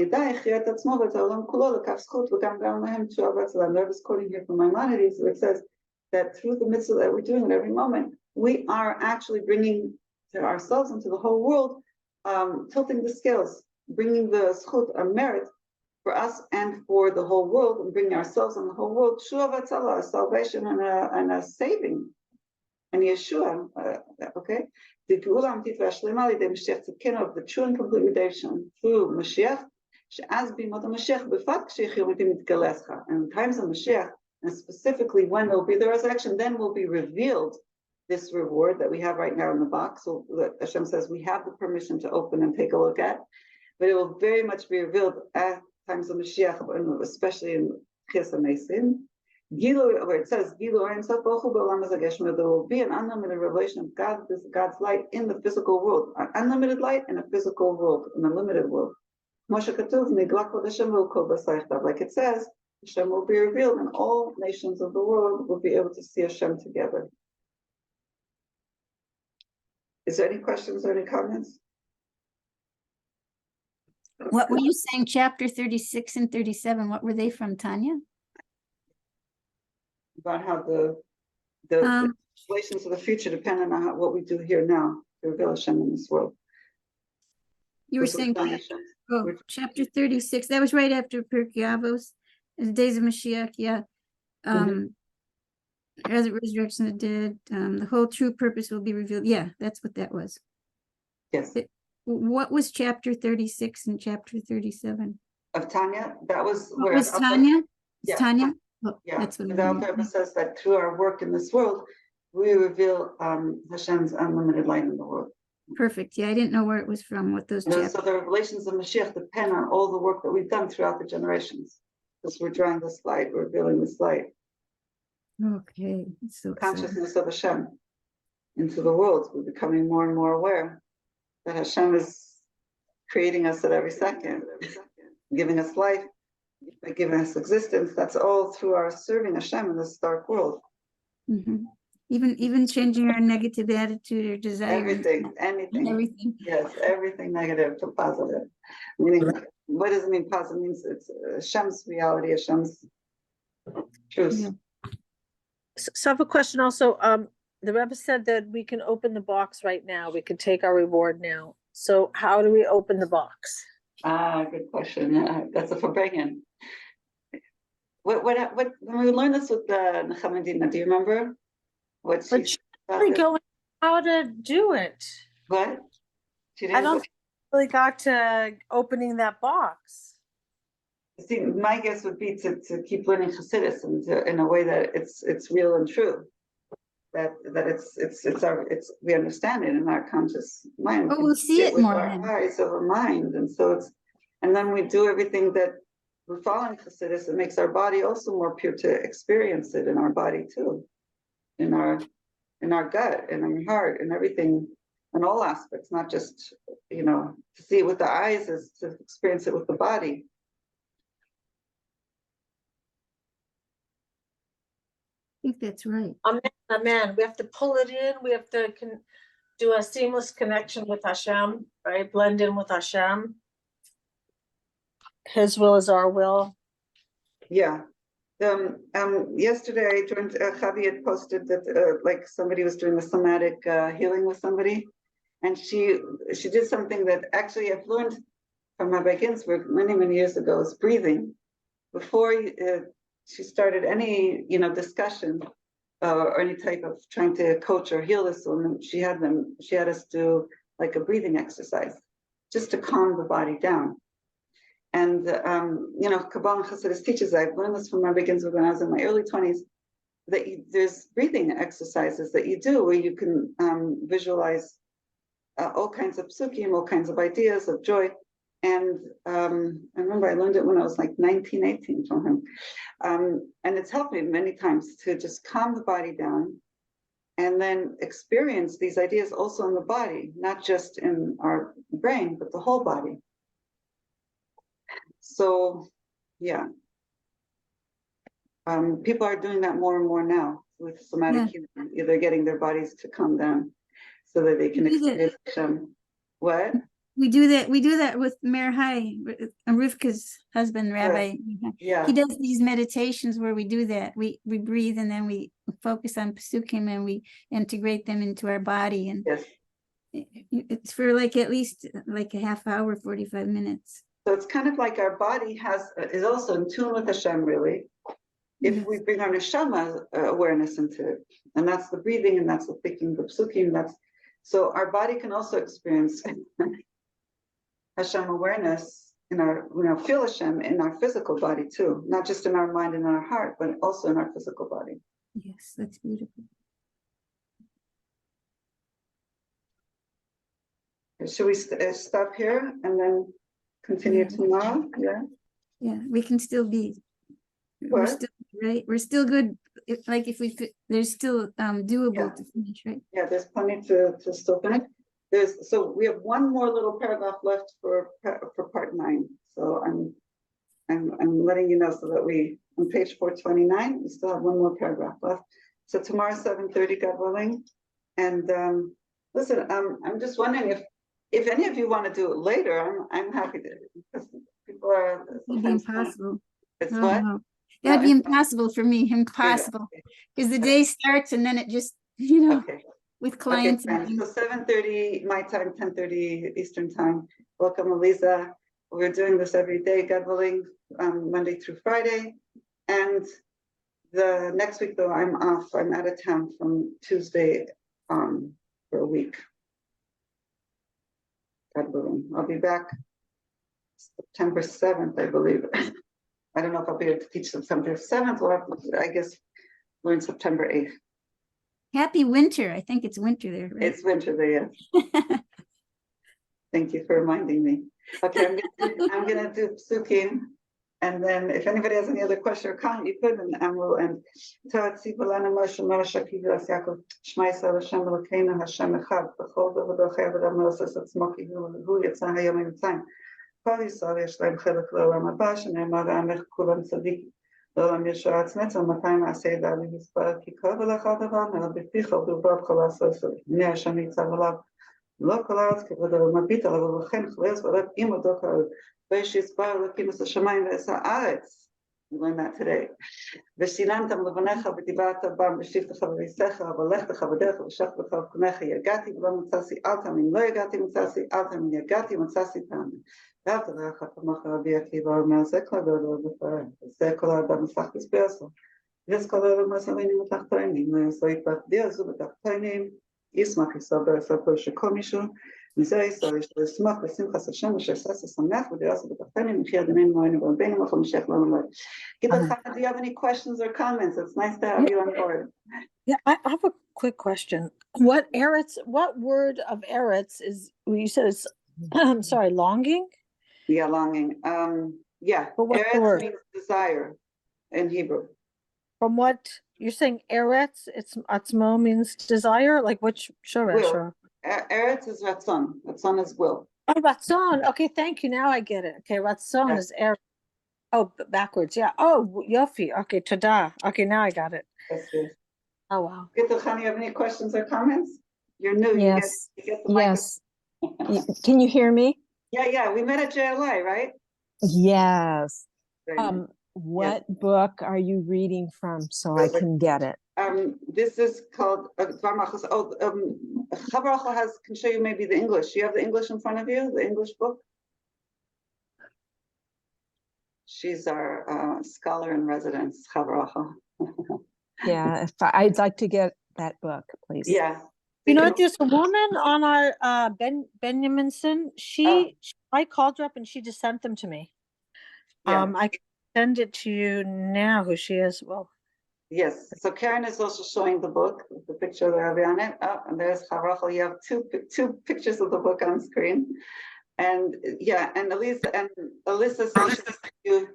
Rebbe is quoting here from Maimonides, where it says that through the mitzvah that we're doing at every moment, we are actually bringing to ourselves and to the whole world, tilting the scales, bringing the zchut, a merit for us and for the whole world, and bringing ourselves and the whole world, a salvation and a saving, and Yeshua, the Geula Amtit V'Ashlema L'Yidei Mashiach Tzidkenu, of the true and complete redemption through Mashiach, she'az b'imot HaMashiach b'fat k'sheichyu mitim mitgalescha. And in times of Mashiach, and specifically when there will be the resurrection, then will be revealed this reward that we have right now in the box. So that Hashem says we have the permission to open and take a look at, but it will very much be revealed at times of Mashiach, especially in Chis HaMeisim. Where it says, there will be an unlimited revelation of God, this God's light in the physical world, an unlimited light in a physical world, in a limited world. Like it says, Hashem will be revealed, and all nations of the world will be able to see Hashem together. Is there any questions or any comments?
What were you saying, chapter 36 and 37? What were they from, Tanya?
About how the relations of the future depend on what we do here now to reveal Hashem in this world.
You were saying, chapter 36. That was right after Pirkei Avos, the days of Mashiach. Yeah, as the resurrection of the dead, the whole true purpose will be revealed. Yeah, that's what that was.
Yes.
What was chapter 36 and chapter 37?
Of Tanya, that was where
was Tanya.
Yeah.
Tanya. Oh,
Yeah,
that's what
the Alter Rebbe says that through our work in this world, we reveal Hashem's unlimited light in the world.
Perfect. Yeah, I didn't know where it was from, what those chapters.
So the revelations of Mashiach depend on all the work that we've done throughout the generations. Because we're drawing this light, we're revealing this light.
Okay. So
consciousness of Hashem into the world. We're becoming more and more aware that Hashem is creating us at every second, giving us life, giving us existence. That's all through our serving Hashem in this dark world.
Mhm. Even changing our negative attitude or desire.
Everything, anything.
Everything.
Yes, everything negative to positive. Meaning, what does it mean positive? It means it's Hashem's reality, Hashem's truth.
Yeah.
So I have a question also. The Rebbe said that we can open the box right now. We can take our reward now. So how do we open the box?
Good question. That's a Farbrengen. What when we learned this with the Nechamadina, do you remember what she
But
said
she
about
really
this?
going how to do it.
What? She
I
didn't
don't really got to opening that box.
see, my guess would be to keep learning Chassidus and in a way that it's real and true. That it's we understand it in our conscious mind.
Oh,
We
we'll
can
see it
with
more
our
then.
eyes of our mind, and so and then we do everything that we're following Chassidus. It makes our body also more pure to experience it in our body too, in our gut, in our heart, and everything, in all aspects, not just to see it with the eyes is to experience it with the body.
I think that's right.
Amen, amen. We have to pull it in. We have to do a seamless connection with Hashem, right? Blend in with Hashem. His will is our will.
Yeah. Yesterday, I joined. Javi had posted that like somebody was doing a somatic healing with somebody, and she did something that actually I've learned from Rabbi Ginsburg many years ago is breathing. Before she started any discussion or any type of trying to coach or heal this woman, she had us do like a breathing exercise just to calm the body down. And Kabbalah and Chassidus teaches, I've learned this from Rabbi Ginsburg when I was in my early 20s, that there's breathing exercises that you do where you can visualize all kinds of psukim, all kinds of ideas of joy. And I remember I learned it when I was like 19, 18 from him. And it's helped me many times to just calm the body down and then experience these ideas also in the body, not just in our brain, but the whole body. So, yeah. People are doing that more and more now with somatic healing. Either getting their bodies to calm down so that they can experience them. What?
We do that with Meir Hai, Rivka's husband, Rabbi.
Yeah.
He does these meditations where we do that. We breathe and then we focus on psukim and we integrate them into our body. And
yes.
It's for like at least like a half hour, 45 minutes.
So it's kind of like our body is also in tune with Hashem, really. If we bring our neshama awareness into it, and that's the breathing, and that's the thinking, the psukim, so our body can also experience Hashem awareness in our, feel Hashem in our physical body too, not just in our mind and in our heart, but also in our physical body.
Yes, that's beautiful.
Should we stop here and then continue tomorrow? Yeah.
Yeah, we can still be.
What?
We're still right. We're still good. There's still doable to finish, right?
Yeah, there's plenty to still finish. So we have one more little paragraph left for part 9. So I'm letting you know so that we on page 429 we still have one more paragraph left. So tomorrow 7:30, God willing. And listen, I'm just wondering if any of you want to do it later. I'm happy to, because people are.
It'd be impossible.
It's
Oh,
what?
no. That'd be impossible for me. Impossible, because the day starts and then it just
Okay.
with clients.
Okay, so 7:30 my time, 10:30 Eastern time. Welcome, Eliza. We're doing this every day, God willing, Monday through Friday. And the next week, though, I'm off. I'm out of town from Tuesday on for a week. God willing. I'll be back September 7th, I believe. I don't know if I'll be able to teach September 7th or I guess learn September 8th.
Happy winter. I think it's winter there, right?
It's winter there, yes. Thank you for reminding me. Okay, I'm gonna do psukim. And then if anybody has any other question or comment, you could, and we'll end. Torah tzipah lanu Moshe Moshe Kivilas Yaakov Shema Yisrael Hashem Elokeinu Hashem Echad B'chol Davar V'Davar Moses Atzmo Ki Hu Yatsa Hayom Yitzayim Kol Yisrael Yesh Lehem Chelek L'Olam Haba Shneimar V'Amech Kulam Tzadik L'Olam Yeshuat Tznetzah Matayim Aseh Dali Yisrael Ki Kol V'Lechad Davar Mel B'Picha V'Ubav Kol Asosel Neh Hashem Yitzav Alav Lo Kol Haaretz Kivod Mabit Alav V'Chen Chalez V'Alev Imo Do Kol we learned that today. ושיננתם לבניך ודיברת בם בשבתך ובעשיך והלכתך בדרך ושכת בך ובקניך יגעתי ולא מצאתי אל תאמין לא יגעתי מצאתי אל תאמין יגעתי מצאתי תאמין ואהבת לרעך כמוך רבי עקיבא אומר זה כל הדבר בפרק זה כל האדם מסך בספייסו ויש כל האדם מסלינים בתחתונים לא יתפחדי הזו בתחתונים ישמח יסבר יספר שכל מישהו מזה ישראל יש לו לשמח בשמחת השם וששש שמח ודירס בתחתונים מחיה דמינו מועינו ורבינו וכל משך לנו מועד. Chana, do you have any questions or comments? It's nice to have you on board.
Yeah, I have a quick question. What word of eretz is, you said it's, I'm sorry, longing?
Yeah, longing. Yeah,
But what's the
eretz
word?
means desire in Hebrew.
From what, you're saying eretz, it's atzmo means desire? Like which shoresh?
Will.
Or?
Eretz is ratzon. Ratzon is will.
Oh, ratzon. Okay, thank you. Now I get it. Okay, ratzon
Yeah.
is eretz. Oh, backwards. Yeah. Oh, yofi. Okay, tada. Okay, now I got it.
Yes, yes.
Oh, wow.
Chana, you have any questions or comments? You're new.
Yes,
You get the
yes. Can you hear me?
Yeah. We met at JLI, right?
Yes.
Very nice.
What book are you reading from so I can get it?
This is called Dvar Machos. Chavaracha can show you maybe the English. You have the English in front of you, the English book? She's our scholar in residence, Chavaracha.
Yeah, I'd like to get that book, please.
Yeah.
You know, there's a woman on our Benjaminson. I called her up and she just sent them to me.
Yeah.
I can send it to you now, who she is. Well,
Yes. So Karen is also showing the book, with the picture of the Rabbi on it. Oh, and there's Chavaracha. You have two pictures of the book on screen. And yeah, and Alyssa said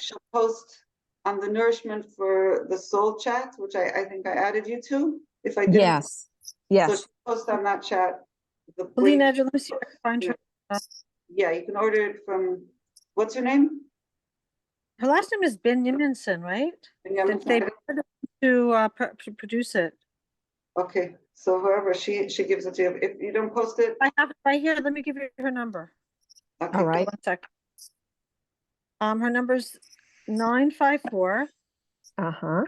she'll post on the Nourishment for the Soul chat, which I think I added you to. If I did,
Yes, yes.
So she'll post on that chat. The
Lena,
link.
let me see if I can find her.
Yeah, you can order it from. What's your name?
Her last name is Benjaminson, right?
Benjamin.
They to produce it.
Okay, so whoever she gives it to you. If you don't post it,
I have it right here. Let me give you her number.
okay.
All right.
1 sec. Her number's 954
Uh-huh.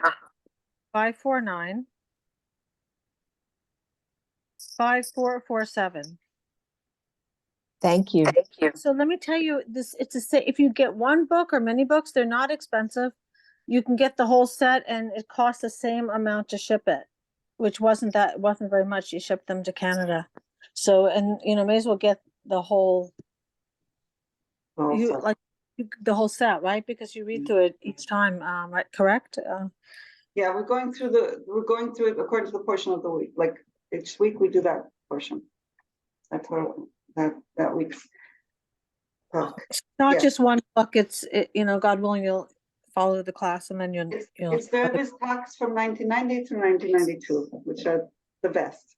549 5447.
Thank you.
So let me tell you this, if you get one book or many books, they're not expensive. You can get the whole set and it costs the same amount to ship it, which wasn't very much. You ship them to Canada. So, and may as well get the whole, the whole set, right? Because you read through it each time, right? Correct?
Yeah, we're going through it according to the portion of the week. Like each week we do that portion. That week's talk.
It's not
Yeah.
just one book. It's God willing, you'll follow the class and then
It's the Rebbe's talks from 1990 to 1992, which are the best.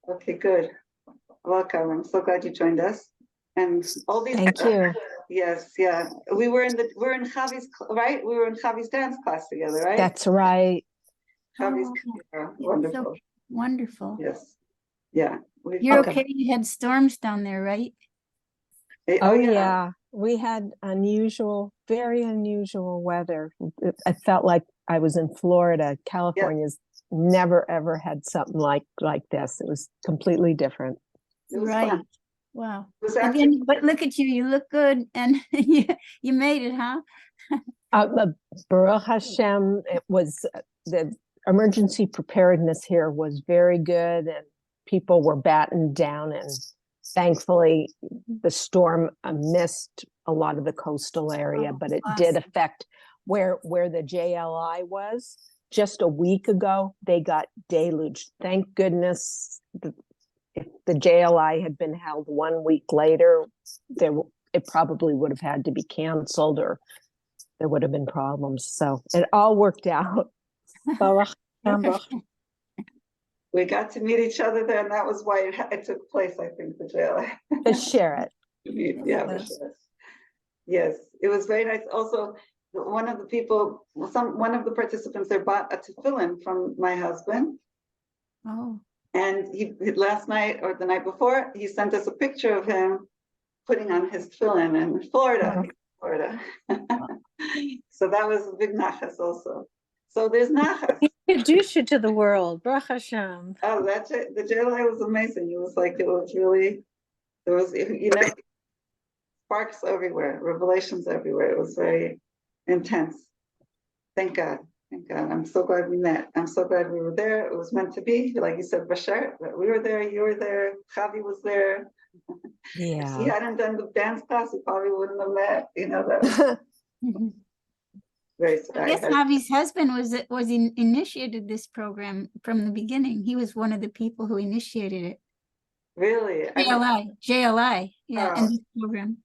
Okay, good. Welcome. I'm so glad you joined us. And all these.
Thank you.
Yes, yeah. We're in Javi's, right? We were in Javi's dance class together, right?
That's right.
Javi's, wonderful.
So wonderful.
Yes. Yeah.
You're okay. You had storms down there, right?
Oh yeah. We had very unusual weather. I felt like I was in Florida. California's never ever had something like this. It was completely different.
It was
Right.
fun.
Wow.
It was actually,
Again, but look at you. You look good, and you made it, huh?
Baruch Hashem, it was the emergency preparedness here was very good, and people were battened down, and thankfully the storm missed a lot of the coastal area, but it did affect where the JLI was. Just a week ago, they got deluged. Thank goodness. If the JLI had been held 1 week later, it probably would have had to be canceled or there would have been problems. So it all worked out.
Baruch Hashem, Baruch Hashem.
We got to meet each other there, and that was why it took place, I think, the jail.
To share it.
Yeah, for sure. Yes, it was very nice. Also, one of the participants there bought a tefillin from my husband.
Oh,
And he last night or the night before, he sent us a picture of him putting on his tefillin in Florida. So that was a big nachas also. So there's nachas.
Introduce you to the world, Baruch Hashem.
Oh, that's it. The jail was amazing. It was like, it was really, there was, sparks everywhere, revelations everywhere. It was very intense. Thank God. Thank God. I'm so glad we met. I'm so glad we were there. It was meant to be. Like you said, Bashar, we were there, you were there, Chavi was there. If he hadn't done the dance class, we probably wouldn't have met. That was very
I guess Javi's husband initiated this program from the beginning. He was one of the people who initiated it.
Really?
JLI, yeah,
Oh.
in this program.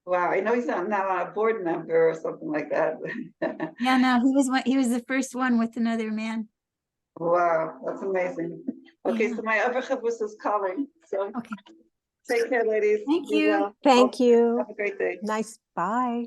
Wow, I know he's now a board member or something like that.
Yeah, no, he was the first one with another man.
Wow, that's amazing. Okay,
Yeah.
so my other chavus is calling. So
Okay.
take care, ladies.
Thank
Be
you.
well.
Thank you.
Have a great day.
Nice. Bye.